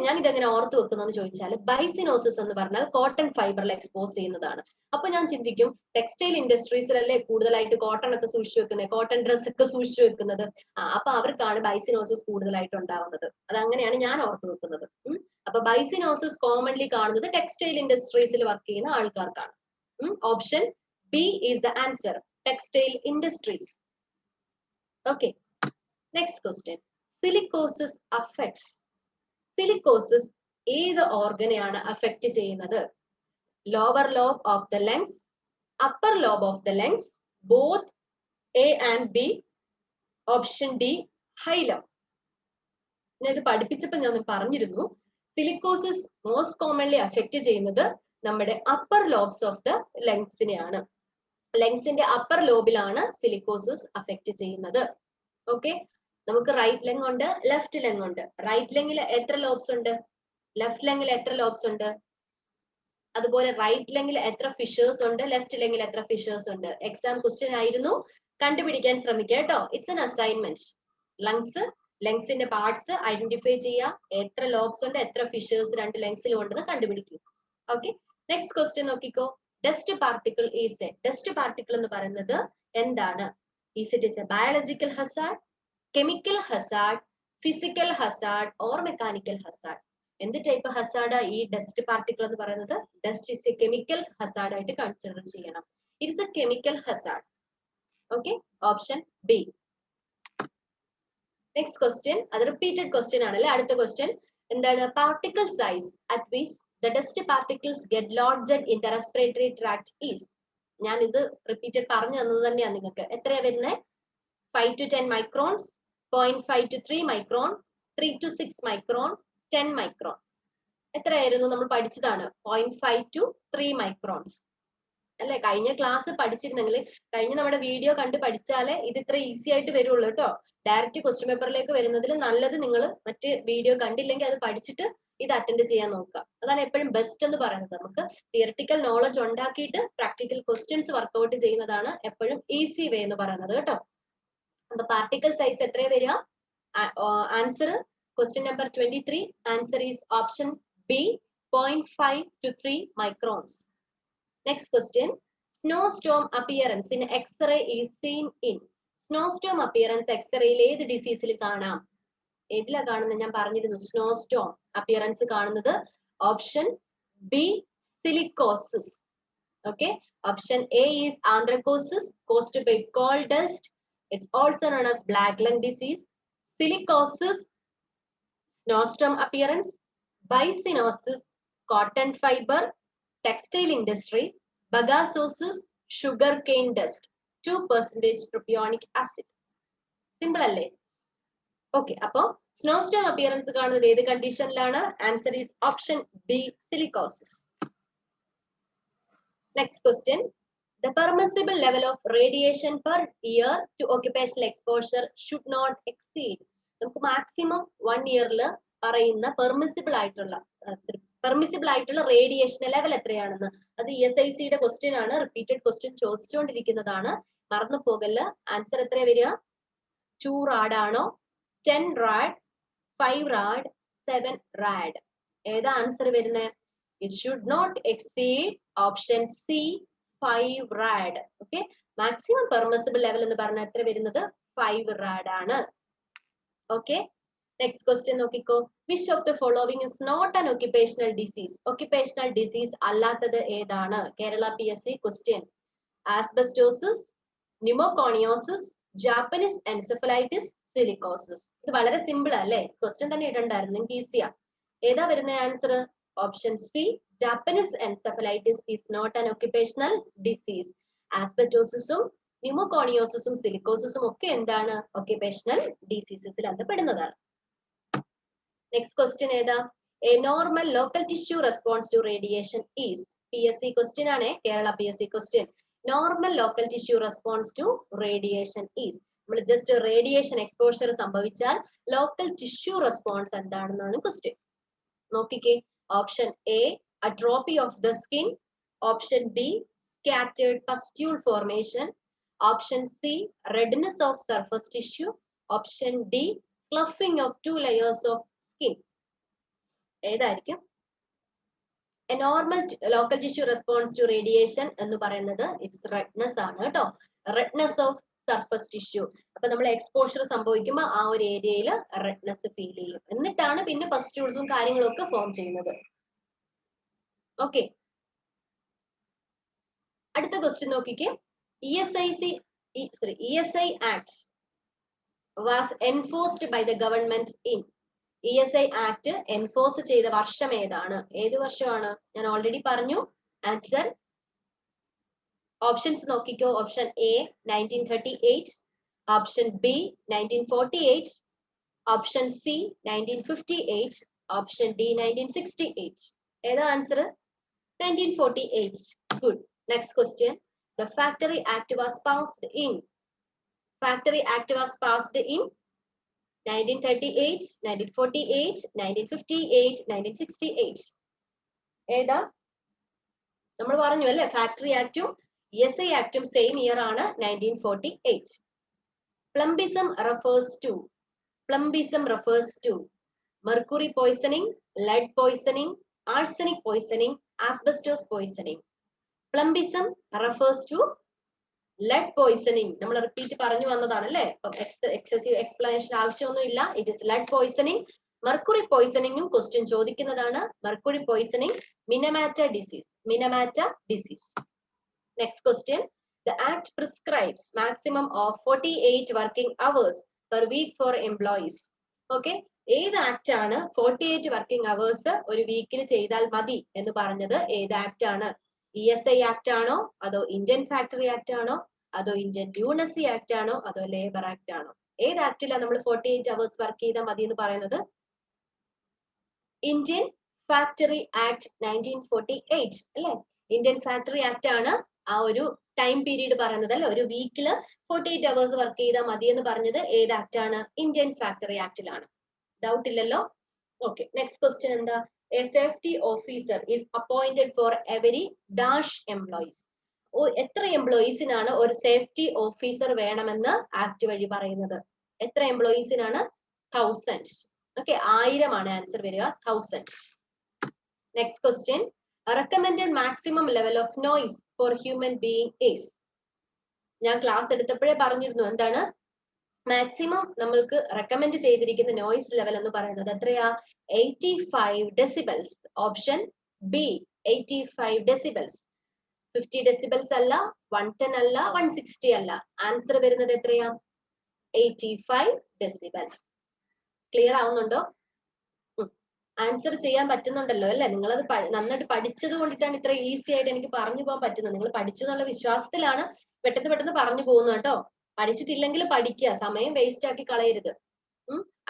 ഞാൻ ഇതെങ്ങനെ ഓർത്ത് വെക്കുന്നതെന്ന് ചോദിച്ചാൽ, ബൈസിനോസിസ് എന്ന് പറഞ്ഞാൽ കോട്ടൺ ഫൈബറിൽ എക്സ്പോസ് ചെയ്യുന്നതാണ്. അപ്പൊ ഞാൻ ചിന്തിക്കും, ടെക്സ്റ്റൈൽ ഇൻഡസ്ട്രീസിലല്ലേ കൂടുതലായിട്ട് കോട്ടൺ ഒക്കെ സൂക്ഷിച്ചു വെക്കുന്നത്, കോട്ടൺ ഡ്രസ് ഒക്കെ സൂക്ഷിച്ചു വെക്കുന്നത്. അപ്പൊ അവർക്കാണ് ബൈസിനോസിസ് കൂടുതലായിട്ട് ഉണ്ടാവുന്നത്. അതങ്ങനെയാണ് ഞാൻ ഓർത്ത് വെക്കുന്നത്. അപ്പൊ ബൈസിനോസിസ് കോമൺലി കാണുന്നത് ടെക്സ്റ്റൈൽ ഇൻഡസ്ട്രീസിൽ വർക്ക് ചെയ്യുന്ന ആൾക്കാർക്കാണ്. Option B is the answer, textile industries. Okay, next question, silicosis affects. Silicosis ഏത് ഓർഗനെയാണ് അഫക്റ്റ് ചെയ്യുന്നത്? Lower lobe of the lungs, upper lobe of the lungs, both A and B, option D hilum. ഞാൻ ഇത് പഠിപ്പിച്ചപ്പോൾ ഞാൻ പറഞ്ഞിരുന്നു, silicosis most commonly affect ചെയ്യുന്നത് നമ്മുടെ upper lobes of the ലങ്സിനെയാണ്. ലങ്സിന്റെ അപ്പർ ലോബിലാണ് സിലിക്കോസിസ് അഫക്റ്റ് ചെയ്യുന്നത്. ഓക്കെ, നമുക്ക് റൈറ്റ് ലെങ് ഉണ്ട്, ലെഫ്റ്റ് ലെങ് ഉണ്ട്. റൈറ്റ് ലെങ്ങിൽ എത്ര ലോബ്സ് ഉണ്ട്? ലെഫ്റ്റ് ലെങ്ങിൽ എത്ര ലോബ്സ് ഉണ്ട്? അതുപോലെ റൈറ്റ് ലെങ്ങിൽ എത്ര ഫിഷേഴ്സ് ഉണ്ട്? ലെഫ്റ്റ് ലെങ്ങിൽ എത്ര ഫിഷേഴ്സ് ഉണ്ട്? എക്സാം ക്വസ്റ്റ്യൻ ആയിരുന്നു, കണ്ടുപിടിക്കാൻ ശ്രമിക്കുക കേട്ടോ. It's an assignment. ലങ്സിന്റെ പാർട്സ് ഐഡന്റിഫൈ ചെയ്യുക, എത്ര ലോബ്സ് ഉണ്ട്, എത്ര ഫിഷേഴ്സ് രണ്ട് ലങ്സിലും ഉണ്ടെന്ന് കണ്ടുപിടിക്കുക. ഓക്കെ, നെക്സ്റ്റ് ക്വസ്റ്റ്യൻ നോക്കിക്കോ. Dust particle is A, dust particle എന്ന് പറയുന്നത് എന്താണ്? Is it is A biological Hazard, chemical Hazard, physical Hazard or mechanical Hazard? എന്ത് ടൈപ്പ് ഹസാർഡാ ഈ ഡസ്റ്റ് പാർട്ടിക്കിൾ എന്ന് പറയുന്നത്? Dust is A chemical Hazard ആയിട്ട് കൺസിഡർ ചെയ്യണം. It's A chemical Hazard. Okay, option B. Next question, അത് repeated question ആണല്ലേ. അടുത്ത question എന്താണ്? Particle size at which the dust particles get ലോഡ്ജഡ് in the respiratory tract is. ഞാൻ ഇത് repeated പറഞ്ഞു തന്നത് തന്നെയാണ് നിങ്ങൾക്ക്. എത്രയാ വരുന്നത്? 5 to 10 microns, 0.5 to 3 micron, 3 to 6 micron, 10 micron. എത്രയായിരുന്നു? നമ്മൾ പഠിച്ചതാണ് 0.5 to 3 microns അല്ലെ? കഴിഞ്ഞ ക്ലാസ് പഠിച്ചിരുന്നെങ്കിൽ, കഴിഞ്ഞ നമ്മുടെ വീഡിയോ കണ്ട് പഠിച്ചാലേ ഇത് ഇത്ര ഈസി ആയിട്ട് വരുള്ളൂ കേട്ടോ. ഡയറക്റ്റ് ക്വസ്റ്റ്യൻ പേപ്പറിലേക്ക് വരുന്നതിൽ നല്ലത് നിങ്ങൾ മറ്റ് വീഡിയോ കണ്ടില്ലെങ്കിൽ അത് പഠിച്ചിട്ട് ഇത് അറ്റൻഡ് ചെയ്യാൻ നോക്കുക. അതാണ് എപ്പോഴും ബെസ്റ്റ് എന്ന് പറയുന്നത്. നമുക്ക് തിയറിറ്റിക്കൽ നോളജ് ഉണ്ടാക്കിയിട്ട് പ്രാക്ടിക്കൽ ക്വസ്റ്റ്യൻസ് വർക്ക്ഔട്ട് ചെയ്യുന്നതാണ് എപ്പോഴും ഈസി വേ എന്ന് പറയുന്നത് കേട്ടോ. അപ്പൊ പാർട്ടിക്കിൾ സൈസ് എത്രയാ വരിക? Answer question number 23, answer is option B, 0.5 to 3 microns. Next question, snow storm appearance in X-ray is seen in. Snow storm appearance എക്സ്റേയിൽ ഏത് ഡിസീസിൽ കാണാം? ഏതിലാ കാണുന്നത്? ഞാൻ പറഞ്ഞിരുന്നു, സ്നോ സ്റ്റോം അപ്പിയറൻസ് കാണുന്നത് option B, silicosis. Okay, option A is anthracosis caused by coal dust. It's also known as black lung disease. Silicosis, snowstorm appearance. Bicinosis, cotton fiber, textile industry. Bagasosis, sugar cane dust. 2% propionic acid. Simple അല്ലേ? Okay, അപ്പോ snowstorm appearance കാണുന്നത് ഏത് കണ്ടീഷനിലാണ്? Answer is option B, silicosis. Next question, the permissible level of radiation per year to occupational exposure should not exceed. നമുക്ക് maximum 1 ഇയറിൽ പറയുന്ന permissible ആയിട്ടുള്ള radiation level എത്രയാണെന്ന്. അത് ESICയുടെ ക്വസ്റ്റ്യൻ ആണ്, റിപ്പീറ്റഡ് ക്വസ്റ്റ്യൻ ചോദിച്ചുകൊണ്ടിരിക്കുന്നതാണ്, മറന്നു പോകല്ല. ആൻസർ എത്രയാ വരിക? 2 rad ആണോ, 10 rad, 5 rad, 7 rad? ഏതാ ആൻസർ വരുന്നത്? It should not exceed option C, 5 rad. Okay, maximum permissible level എന്ന് പറഞ്ഞാൽ എത്ര വരുന്നത്? 5 rad ആണ്. ഓക്കെ, നെക്സ്റ്റ് ക്വസ്റ്റ്യൻ നോക്കിക്കോ. Which of the following is not an occupational disease? Occupational disease അല്ലാത്തത് ഏതാണ്? Kerala PSC question. Asbestosis, pneumoconiosis, Japanese encephalitis, silicosis. ഇത് വളരെ സിമ്പിൾ അല്ലേ? ക്വസ്റ്റ്യൻ തന്നെ ഇടണ്ടായിരുന്നു, നിങ്ങൾക്ക് ഈസിയാ. ഏതാ വരുന്ന answer? Option C, Japanese encephalitis is not an occupational disease. ആസ്ബസ്റ്റോസിസും ന്യൂമോകോണിയോസിസും സിലിക്കോസിസും ഒക്കെ എന്താണ്? ഒക്യുപേഷണൽ ഡിസീസസിൽ അത് പെടുന്നതാണ്. നെക്സ്റ്റ് ക്വസ്റ്റ്യൻ ഏതാ? A normal local tissue response to radiation is. PSC question ആണ്, Kerala PSC question. Normal local tissue response to radiation is. നമ്മൾ ജസ്റ്റ് റേഡിയേഷൻ എക്സ്പോഷർ സംഭവിച്ചാൽ ലോക്കൽ ടിഷ്യൂ റെസ്പോൺസ് എന്താണെന്നാണ് ക്വസ്റ്റ്യൻ. നോക്കിക്കേ. Option A, atrophy of the skin. Option B, scattered pustule formation. Option C, redness of surface tissue. ഓപ്ഷൻ ഡി, sloughing of 2 layers of skin. ഏതായിരിക്കും? A normal local tissue response to radiation എന്ന് പറയുന്നത് it's redness ആണ് കേട്ടോ. Redness of surface tissue. അപ്പൊ നമ്മൾ exposure സംഭവിക്കുമ്പോൾ ആ ഒരു ഏരിയയിൽ റെഡ്നെസ് ഫീൽ ചെയ്യും. എന്നിട്ടാണ് പിന്നെ പസ്റ്റ്യൂൾസും കാര്യങ്ങളും ഒക്കെ ഫോം ചെയ്യുന്നത്. ഓക്കെ, അടുത്ത ക്വസ്റ്റ്യൻ നോക്കിക്കേ. ESI Act was enforced by the government in. ESI Act enforce ചെയ്ത വർഷം ഏതാണ്? ഏത് വർഷമാണ്? ഞാൻ ഓൾറെഡി പറഞ്ഞു. ആൻസർ ഓപ്ഷൻസ് നോക്കിക്കോ. Option A 1938, option B 1948, option C 1958, option D 1968. ഏതാ answer? 1948. Good. Next question. The Factory Act was passed in. Factory Act was passed in 1938, 1948, 1958, 1968. ഏതാ? നമ്മൾ പറഞ്ഞു അല്ലേ, ഫാക്ടറി ആക്ടും ESI ആക്ടും സെയിം ഇയർ ആണ്, 1948. Plumbism refers to mercury poisoning, lead poisoning, arsenic poisoning, asbestos poisoning. Plumbism refers to lead poisoning. നമ്മൾ repeat പറഞ്ഞു വന്നതാണ് അല്ലേ, excessive explanation ആവശ്യമൊന്നുമില്ല. It is lead poisoning. Mercury പോയിസണിങ്ങും ക്വസ്റ്റ്യൻ ചോദിക്കുന്നതാണ്. Mercury poisoning, Minamata disease. Next question. The Act prescribes maximum of 48 working hours per week for employees. Okay, ഏത് act ആണ് 48 working hours ഒരു വീക്കിൽ ചെയ്താൽ മതി എന്ന് പറഞ്ഞത്? ഏത് ആക്ട് ആണ്? ESI ആക്ട് ആണോ, അതോ ഇന്ത്യൻ ഫാക്ടറി ആക്ട് ആണോ, അതോ ഇന്ത്യൻ യൂണിസി ആക്ട് ആണോ, അതോ ലേബർ ആക്ട് ആണോ? ഏത് ആക്ടിലാണ് നമ്മൾ 48 അവേഴ്സ് വർക്ക് ചെയ്താൽ മതി എന്ന് പറയുന്നത്? ഇന്ത്യൻ ഫാക്ടറി ആക്ട് 1948 അല്ലെ? ഇന്ത്യൻ ഫാക്ടറി ആക്ട് ആണ് ആ ഒരു ടൈം പീരീഡ് പറയുന്നത് അല്ലെ. ഒരു വീക്കില് 48 അവേഴ്സ് വർക്ക് ചെയ്താൽ മതി എന്ന് പറഞ്ഞത് ഏത് ആക്ട് ആണ്? ഇന്ത്യൻ ഫാക്ടറി ആക്ടിലാണ്. ഡൗട്ട് ഇല്ലല്ലോ? ഓക്കെ, നെക്സ്റ്റ് ക്വസ്റ്റ്യൻ എന്താ? A safety officer is appointed for every dash employees. എത്ര എംപ്ലോയീസിനാണ് ഒരു സേഫ്റ്റി ഓഫീസർ വേണമെന്ന് ആക്ട് വഴി പറയുന്നത്? എത്ര എംപ്ലോയീസിനാണ്? 1000. ഓക്കെ, 1000 ആണ് ആൻസർ വരിക. 1000. Next question. Recommended maximum level of noise for human being is. ഞാൻ ക്ലാസ് എടുത്തപ്പോഴേ പറഞ്ഞിരുന്നു എന്താണ് മാക്സിമം നമ്മൾക്ക് റെക്കമെൻഡ് ചെയ്തിരിക്കുന്ന നോയിസ് ലെവൽ എന്ന് പറയുന്നത് എത്രയാ? 85 decibels. Option B 85 decibels. 50 decibels അല്ല, 110 അല്ല, 160 അല്ല. ആൻസർ വരുന്നത് എത്രയാ? 85 decibels. ക്ലിയർ ആവുന്നുണ്ടോ? ആൻസർ ചെയ്യാൻ പറ്റുന്നുണ്ടല്ലോ അല്ലെ? നിങ്ങളത് നന്നായിട്ട് പഠിച്ചത് കൊണ്ടിട്ടാണ് ഇത്ര ഈസി ആയിട്ട് എനിക്ക് പറഞ്ഞു പോകാൻ പറ്റുന്നത്. നിങ്ങൾ പഠിച്ചു എന്നുള്ള വിശ്വാസത്തിലാണ് പെട്ടെന്ന് പറഞ്ഞു പോകുന്നത് കേട്ടോ. പഠിച്ചിട്ടില്ലെങ്കിൽ പഠിക്കുക, സമയം വേസ്റ്റ് ആക്കി കളയരുത്.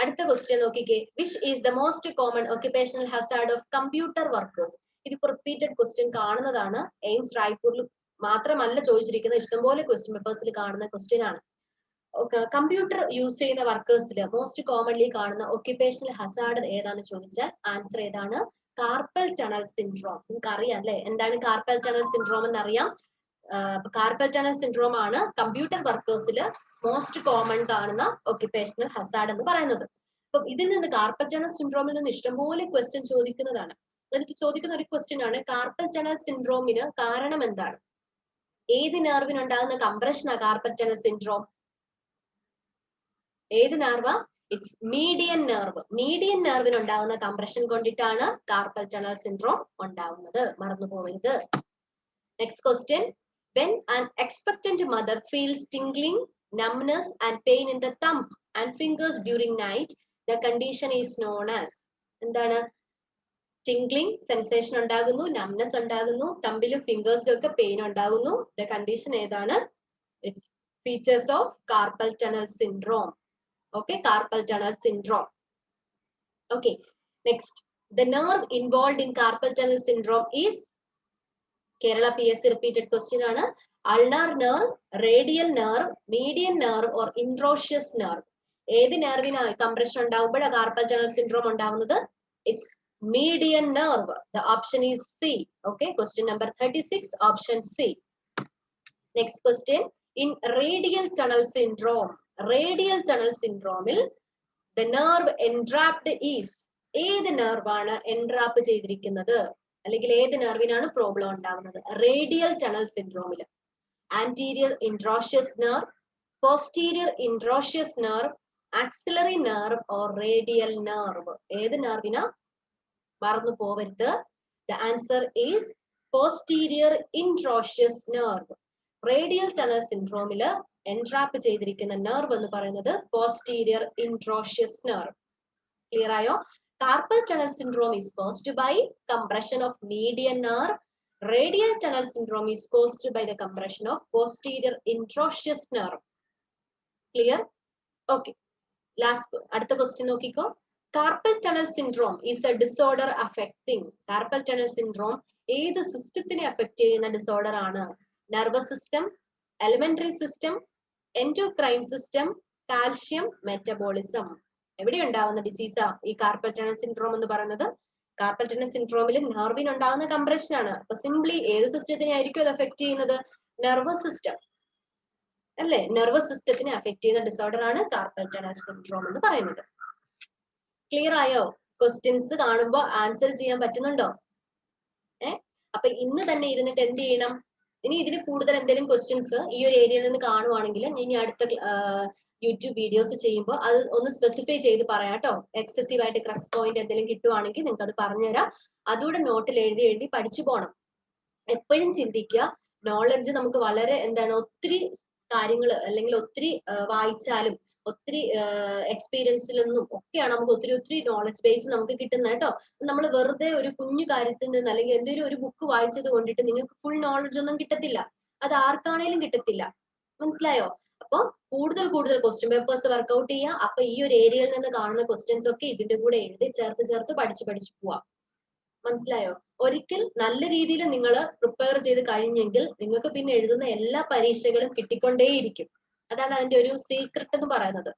അടുത്ത ക്വസ്റ്റ്യൻ നോക്കിക്കേ. Which is the most common occupational Hazard of computer workers? ഇതിപ്പോ റിപ്പീറ്റഡ് ക്വസ്റ്റ്യൻ കാണുന്നതാണ്. എയിംസ് റായ്പൂരിൽ മാത്രമല്ല ചോദിച്ചിരിക്കുന്നത്, ഇഷ്ടംപോലെ ക്വസ്റ്റ്യൻ പേപ്പേഴ്സിൽ കാണുന്ന ക്വസ്റ്റ്യൻ ആണ്. കമ്പ്യൂട്ടർ യൂസ് ചെയ്യുന്ന വർക്കേഴ്സിൽ മോസ്റ്റ് കോമൺലി കാണുന്ന ഒക്യുപേഷണൽ ഹസാർഡ് ഏതാണെന്ന് ചോദിച്ചാൽ ആൻസർ ഏതാണ്? Carpal tunnel syndrome. നിങ്ങൾക്ക് അറിയാം അല്ലെ എന്താണ് കാർപ്പൽ ടണൽ സിൻഡ്രോം എന്ന് അറിയാം. കാർപ്പൽ ടണൽ സിൻഡ്രോം ആണ് കമ്പ്യൂട്ടർ വർക്കേഴ്സിൽ മോസ്റ്റ് കോമൺ കാണുന്ന ഒക്യുപേഷണൽ ഹസാർഡ് എന്ന് പറയുന്നത്. അപ്പൊ ഇതിൽ നിന്ന് കാർപ്പൽ ടണൽ സിൻഡ്രോമിൽ നിന്ന് ഇഷ്ടംപോലെ ക്വസ്റ്റ്യൻ ചോദിക്കുന്നതാണ്. എനിക്ക് ചോദിക്കുന്ന ഒരു ക്വസ്റ്റ്യൻ ആണ്, കാർപ്പൽ ടണൽ സിൻഡ്രോമിന് കാരണം എന്താണ്? ഏത് നെർവിനുണ്ടാകുന്ന കംപ്രഷനാ കാർപ്പൽ ടണൽ സിൻഡ്രോം? ഏത് നെർവാ? It's median nerve. മീഡിയൻ നെർവിന് ഉണ്ടാകുന്ന കംപ്രഷൻ കൊണ്ടിട്ടാണ് കാർപ്പൽ ടണൽ സിൻഡ്രോം ഉണ്ടാവുന്നത്. മറന്നു പോകരുത്. Next question. When an expectant mother feels tingling, numbness and pain in the thumb and fingers during night, the condition is known as. എന്താണ്? Tingling sensation ഉണ്ടാകുന്നു, numbness ഉണ്ടാകുന്നു, തമ്പിലും ഫിംഗേഴ്സിലും ഒക്കെ പെയിൻ ഉണ്ടാകുന്നു. The condition ഏതാണ്? It's features of carpal tunnel syndrome. Okay, carpal tunnel syndrome. Okay, next. The nerve involved in carpal tunnel syndrome is Kerala PSC repeated question ആണ്. Ulnar nerve, radial nerve, median nerve or introitious nerve. ഏത് നെർവിന് compression ഉണ്ടാവുമ്പോഴാണ് carpal tunnel syndrome ഉണ്ടാവുന്നത്? It's median nerve. The option is C. Okay, question number 36, option C. Next question. In radial tunnel syndrome, radial tunnel syndrome, the nerve entrapped is. ഏത് നെർവാണ് entrap ചെയ്തിരിക്കുന്നത്? അല്ലെങ്കിൽ ഏത് നെർവിനാണ് problem ഉണ്ടാവുന്നത്? Radial tunnel സിൻഡ്രോമിൽ anterior interosseous nerve, posterior interosseous nerve, axillary nerve or radial nerve. ഏത് നെർവിനാ? മറന്നു പോവരുത്. The answer is posterior interosseous nerve. Radial tunnel സിൻഡ്രോമിൽ എൻട്രാപ്പ് ചെയ്തിരിക്കുന്ന നെർവ് എന്ന് പറയുന്നത് പോസ്റ്റീരിയർ ഇൻട്രോഷ്യസ് നെർവ്. ക്ലിയർ ആയോ? Carpal tunnel syndrome is caused by compression of median nerve. Radial tunnel syndrome is caused by the compression of posterior introitious nerve. Clear? Okay. Last, അടുത്ത question നോക്കിക്കോ. Carpal tunnel syndrome is a disorder affecting. Carpal tunnel syndrome ഏത് സിസ്റ്റത്തിനെ affect ചെയ്യുന്ന disorder ആണ്? Nervous system, elementary system, endocrine system, calcium metabolism. എവിടെ ഉണ്ടാവുന്ന ഡിസീസാ ഈ carpal tunnel syndrome എന്ന് പറയുന്നത്? കാർപ്പൽ ടണൽ സിൻഡ്രോമിൽ നെർവിന് ഉണ്ടാകുന്ന കംപ്രഷൻ ആണ്. അപ്പൊ സിംപ്ലി ഏത് സിസ്റ്റത്തിനെ ആയിരിക്കും അത് അഫക്ട് ചെയ്യുന്നത്? നെർവസ് സിസ്റ്റം അല്ലെ? നെർവസ് സിസ്റ്റത്തിനെ അഫക്ട് ചെയ്യുന്ന ഡിസോർഡർ ആണ് കാർപ്പൽ ടണൽ സിൻഡ്രോം എന്ന് പറയുന്നത്. ക്ലിയർ ആയോ? ക്വസ്റ്റ്യൻസ് കാണുമ്പോൾ ആൻസർ ചെയ്യാൻ പറ്റുന്നുണ്ടോ? അപ്പൊ ഇന്ന് തന്നെ ഇരുന്നിട്ട് എന്ത് ചെയ്യണം? ഇനി ഇതിന് കൂടുതൽ എന്തെങ്കിലും ക്വസ്റ്റ്യൻസ് ഈ ഒരു ഏരിയയിൽ നിന്ന് കാണുവാണെങ്കിൽ ഇനി അടുത്ത യൂട്യൂബ് വീഡിയോസ് ചെയ്യുമ്പോൾ അത് ഒന്ന് സ്പെസിഫൈ ചെയ്ത് പറയാം കേട്ടോ. എക്സസീവ് ആയിട്ട് ക്രക്സ് പോയിന്റ് എന്തെങ്കിലും കിട്ടുവാണെങ്കിൽ നിങ്ങൾക്ക് അത് പറഞ്ഞുതരാം. അതുകൂടെ നോട്ടിൽ എഴുതി എഴുതി പഠിച്ചു പോകണം. എപ്പോഴും ചിന്തിക്കുക, നോളജ് നമുക്ക് വളരെ എന്താണ്, ഒത്തിരി കാര്യങ്ങൾ അല്ലെങ്കിൽ ഒത്തിരി വായിച്ചാലും ഒത്തിരി എക്സ്പീരിയൻസിൽ നിന്നും ഒക്കെയാണ് നമുക്ക് ഒത്തിരി നോളജ് ബേസ് നമുക്ക് കിട്ടുന്നത് കേട്ടോ. നമ്മൾ വെറുതെ ഒരു കുഞ്ഞു കാര്യത്തിൽ നിന്ന് അല്ലെങ്കിൽ എന്തെങ്കിലും ഒരു ബുക്ക് വായിച്ചത് കൊണ്ടിട്ട് നിങ്ങൾക്ക് ഫുൾ നോളജ് ഒന്നും കിട്ടത്തില്ല. അത് ആർക്കാണേലും കിട്ടത്തില്ല. മനസ്സിലായോ? അപ്പൊ കൂടുതൽ ക്വസ്റ്റ്യൻ പേപ്പേഴ്സ് വർക്ക്ഔട്ട് ചെയ്യുക. അപ്പൊ ഈ ഒരു ഏരിയയിൽ നിന്ന് കാണുന്ന ക്വസ്റ്റ്യൻസ് ഒക്കെ ഇതിന്റെ കൂടെ എഴുതി ചേർത്ത് പഠിച്ചു പോവാം. മനസ്സിലായോ? ഒരിക്കൽ നല്ല രീതിയിൽ നിങ്ങൾ പ്രിപ്പയർ ചെയ്ത് കഴിഞ്ഞെങ്കിൽ നിങ്ങൾക്ക് പിന്നെ എഴുതുന്ന എല്ലാ പരീക്ഷകളും കിട്ടിക്കൊണ്ടേയിരിക്കും. അതാണ് അതിന്റെ ഒരു സീക്രട്ട് എന്ന് പറയുന്നത്.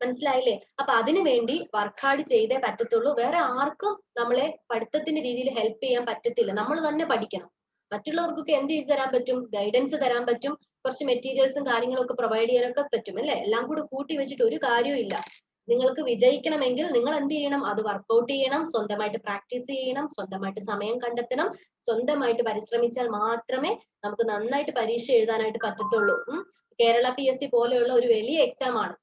മനസ്സിലായില്ലേ? അപ്പൊ അതിനു വേണ്ടി വർക്ക്ഹാർഡ് ചെയ്തേ പറ്റത്തുള്ളൂ. വേറെ ആർക്കും നമ്മളെ പഠിത്തത്തിന്റെ രീതിയിൽ ഹെൽപ്പ് ചെയ്യാൻ പറ്റത്തില്ല. നമ്മൾ തന്നെ പഠിക്കണം. മറ്റുള്ളവർക്കൊക്കെ എന്ത് ചെയ്ത് തരാൻ പറ്റും? ഗൈഡൻസ് തരാൻ പറ്റും, കുറച്ച് മെറ്റീരിയൽസും കാര്യങ്ങളും ഒക്കെ പ്രൊവൈഡ് ചെയ്യാനൊക്കെ പറ്റും അല്ലെ? എല്ലാം കൂടെ കൂട്ടി വെച്ചിട്ട് ഒരു കാര്യവും ഇല്ല. നിങ്ങൾക്ക് വിജയിക്കണമെങ്കിൽ നിങ്ങൾ എന്ത് ചെയ്യണം? അത് വർക്ക്ഔട്ട് ചെയ്യണം, സ്വന്തമായിട്ട് പ്രാക്ടീസ് ചെയ്യണം, സ്വന്തമായിട്ട് സമയം കണ്ടെത്തണം, സ്വന്തമായിട്ട് പരിശ്രമിച്ചാൽ മാത്രമേ നമുക്ക് നന്നായിട്ട് പരീക്ഷ എഴുതാനായിട്ട് പറ്റത്തുള്ളൂ. കേരള PSC പോലെയുള്ള ഒരു വലിയ എക്സാം ആണ്.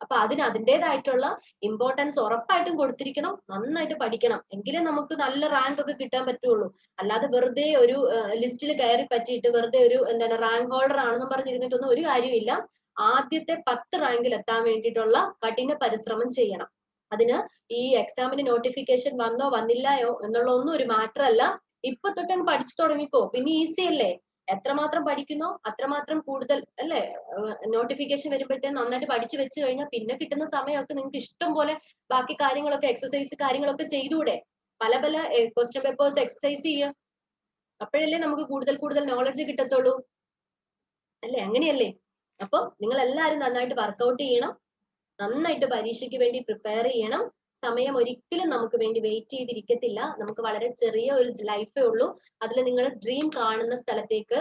അപ്പൊ അതിന് അതിൻ്റെതായിട്ടുള്ള ഇമ്പോർട്ടൻസ് ഉറപ്പായിട്ടും കൊടുത്തിരിക്കണം. നന്നായിട്ട് പഠിക്കണം, എങ്കിലേ നമുക്ക് നല്ല റാങ്ക് ഒക്കെ കിട്ടാൻ പറ്റുള്ളൂ. അല്ലാതെ വെറുതെ ഒരു ലിസ്റ്റിൽ കയറി പറ്റിയിട്ട് വെറുതെ ഒരു എന്താണ് റാങ്ക് ഹോൾഡർ ആണെന്നും പറഞ്ഞിരുന്നിട്ടൊന്നും ഒരു കാര്യമില്ല. ആദ്യത്തെ 10 റാങ്കിൽ എത്താൻ വേണ്ടിയിട്ടുള്ള കഠിന പരിശ്രമം ചെയ്യണം. അതിന് ഈ എക്സാമിന് നോട്ടിഫിക്കേഷൻ വന്നോ വന്നില്ലയോ എന്നുള്ള ഒന്നും ഒരു മാറ്റർ അല്ല. ഇപ്പൊ തൊട്ടങ്ങ് പഠിച്ചു തുടങ്ങിക്കോ, പിന്നെ ഈസി അല്ലേ. എത്രമാത്രം പഠിക്കുന്നോ അത്രമാത്രം കൂടുതൽ അല്ലെ. നോട്ടിഫിക്കേഷൻ വരുമ്പോഴത്തേക്കും നന്നായിട്ട് പഠിച്ചു വെച്ച് കഴിഞ്ഞാൽ പിന്നെ കിട്ടുന്ന സമയമൊക്കെ നിങ്ങൾക്ക് ഇഷ്ടം പോലെ ബാക്കി കാര്യങ്ങളൊക്കെ എക്സസൈസ് കാര്യങ്ങളൊക്കെ ചെയ്തുകൂടെ? പല ക്വസ്റ്റ്യൻ പേപ്പേഴ്സ് എക്സസൈസ് ചെയ്യുക. അപ്പോഴല്ലേ നമുക്ക് കൂടുതൽ നോളജ് കിട്ടത്തുള്ളൂ അല്ലെ? അങ്ങനെയല്ലേ? അപ്പൊ നിങ്ങൾ എല്ലാവരും നന്നായിട്ട് വർക്ക്ഔട്ട് ചെയ്യണം, നന്നായിട്ട് പരീക്ഷയ്ക്ക് വേണ്ടി പ്രിപ്പയർ ചെയ്യണം. സമയം ഒരിക്കലും നമുക്ക് വേണ്ടി വെയിറ്റ് ചെയ്തിരിക്കത്തില്ല. നമുക്ക് വളരെ ചെറിയ ഒരു ലൈഫേ ഉള്ളൂ. അതിൽ നിങ്ങൾ ഡ്രീം കാണുന്ന സ്ഥലത്തേക്ക്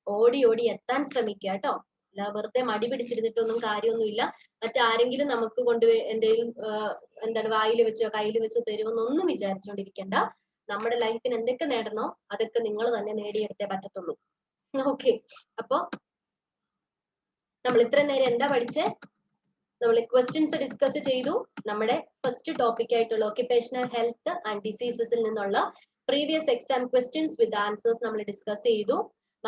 ഓടി എത്താൻ ശ്രമിക്കുക കേട്ടോ. അല്ല വെറുതെ മടി പിടിച്ചിരുന്നിട്ടൊന്നും കാര്യമൊന്നുമില്ല. മറ്റാരെങ്കിലും നമുക്ക് കൊണ്ടുപോയി എന്തെങ്കിലും എന്താണ് വായിൽ വെച്ചോ കയ്യിൽ വെച്ചോ തരുമെന്നൊന്നും വിചാരിച്ചുകൊണ്ടിരിക്കേണ്ട. നമ്മുടെ ലൈഫിന് എന്തൊക്കെ നേടണോ അതൊക്കെ നിങ്ങൾ തന്നെ നേടിയെടുത്തേ പറ്റത്തുള്ളൂ. ഓക്കെ, അപ്പൊ നമ്മൾ ഇത്രയും നേരം എന്താ പഠിച്ചേ? നമ്മൾ ക്വസ്റ്റ്യൻസ് ഡിസ്കസ് ചെയ്തു. നമ്മുടെ ഫസ്റ്റ് ടോപ്പിക് ആയിട്ടുള്ള ഒക്യുപേഷണൽ ഹെൽത്ത് ആൻഡ് ഡിസീസസിൽ നിന്നുള്ള previous exam questions with answers നമ്മൾ ഡിസ്കസ് ചെയ്തു.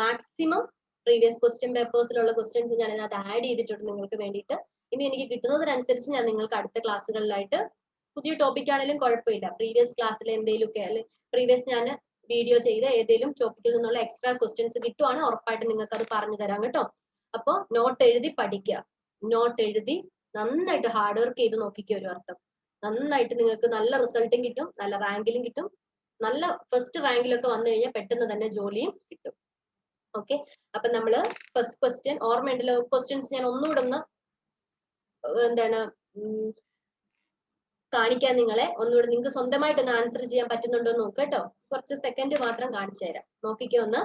മാക്സിമം പ്രീവിയസ് ക്വസ്റ്റ്യൻ പേപ്പേഴ്സിലുള്ള ക്വസ്റ്റ്യൻസ് ഞാൻ ഇതിനകത്ത് ആഡ് ചെയ്തിട്ടുണ്ട് നിങ്ങൾക്ക് വേണ്ടിയിട്ട്. ഇനി എനിക്ക് കിട്ടുന്നതിനനുസരിച്ച് ഞാൻ നിങ്ങൾക്ക് അടുത്ത ക്ലാസ്സുകളിലായിട്ട് പുതിയ ടോപ്പിക് ആണെങ്കിലും കുഴപ്പമില്ല, പ്രീവിയസ് ക്ലാസ്സിൽ എന്തെങ്കിലുമൊക്കെ അല്ലെങ്കിൽ പ്രീവിയസ് ഞാൻ വീഡിയോ ചെയ്ത ഏതെങ്കിലും ടോപ്പിക്കിൽ നിന്നുള്ള എക്സ്ട്രാ ക്വസ്റ്റ്യൻസ് കിട്ടുവാണ് ഉറപ്പായിട്ട് നിങ്ങൾക്ക് അത് പറഞ്ഞു തരാം കേട്ടോ. അപ്പോൾ നോട്ട് എഴുതി പഠിക്കുക, നോട്ട് എഴുതി നന്നായിട്ട് ഹാർഡ് വർക്ക് ചെയ്ത് നോക്കിക്കുക. ഒരു അർത്ഥം നന്നായിട്ട് നിങ്ങൾക്ക് നല്ല റിസൾട്ടും കിട്ടും, നല്ല റാങ്കിലും കിട്ടും. നല്ല ഫസ്റ്റ് റാങ്കിലൊക്കെ വന്നു കഴിഞ്ഞാൽ പെട്ടെന്ന് തന്നെ ജോലിയും കിട്ടും. ഓക്കെ, അപ്പൊ നമ്മള് ഫസ്റ്റ് ക്വസ്റ്റ്യൻ ഓർമ്മയുണ്ടല്ലോ. ക്വസ്റ്റ്യൻസ് ഞാൻ ഒന്നുകൂടെ ഒന്ന് എന്താണ് കാണിക്കാൻ നിങ്ങളെ, ഒന്നുകൂടെ നിങ്ങൾക്ക് സ്വന്തമായിട്ടൊന്ന് ആൻസർ ചെയ്യാൻ പറ്റുന്നുണ്ടോ എന്ന് നോക്കുക കേട്ടോ. കുറച്ച് സെക്കൻഡ് മാത്രം കാണിച്ചു തരാം, നോക്കിക്കോ ഒന്ന്.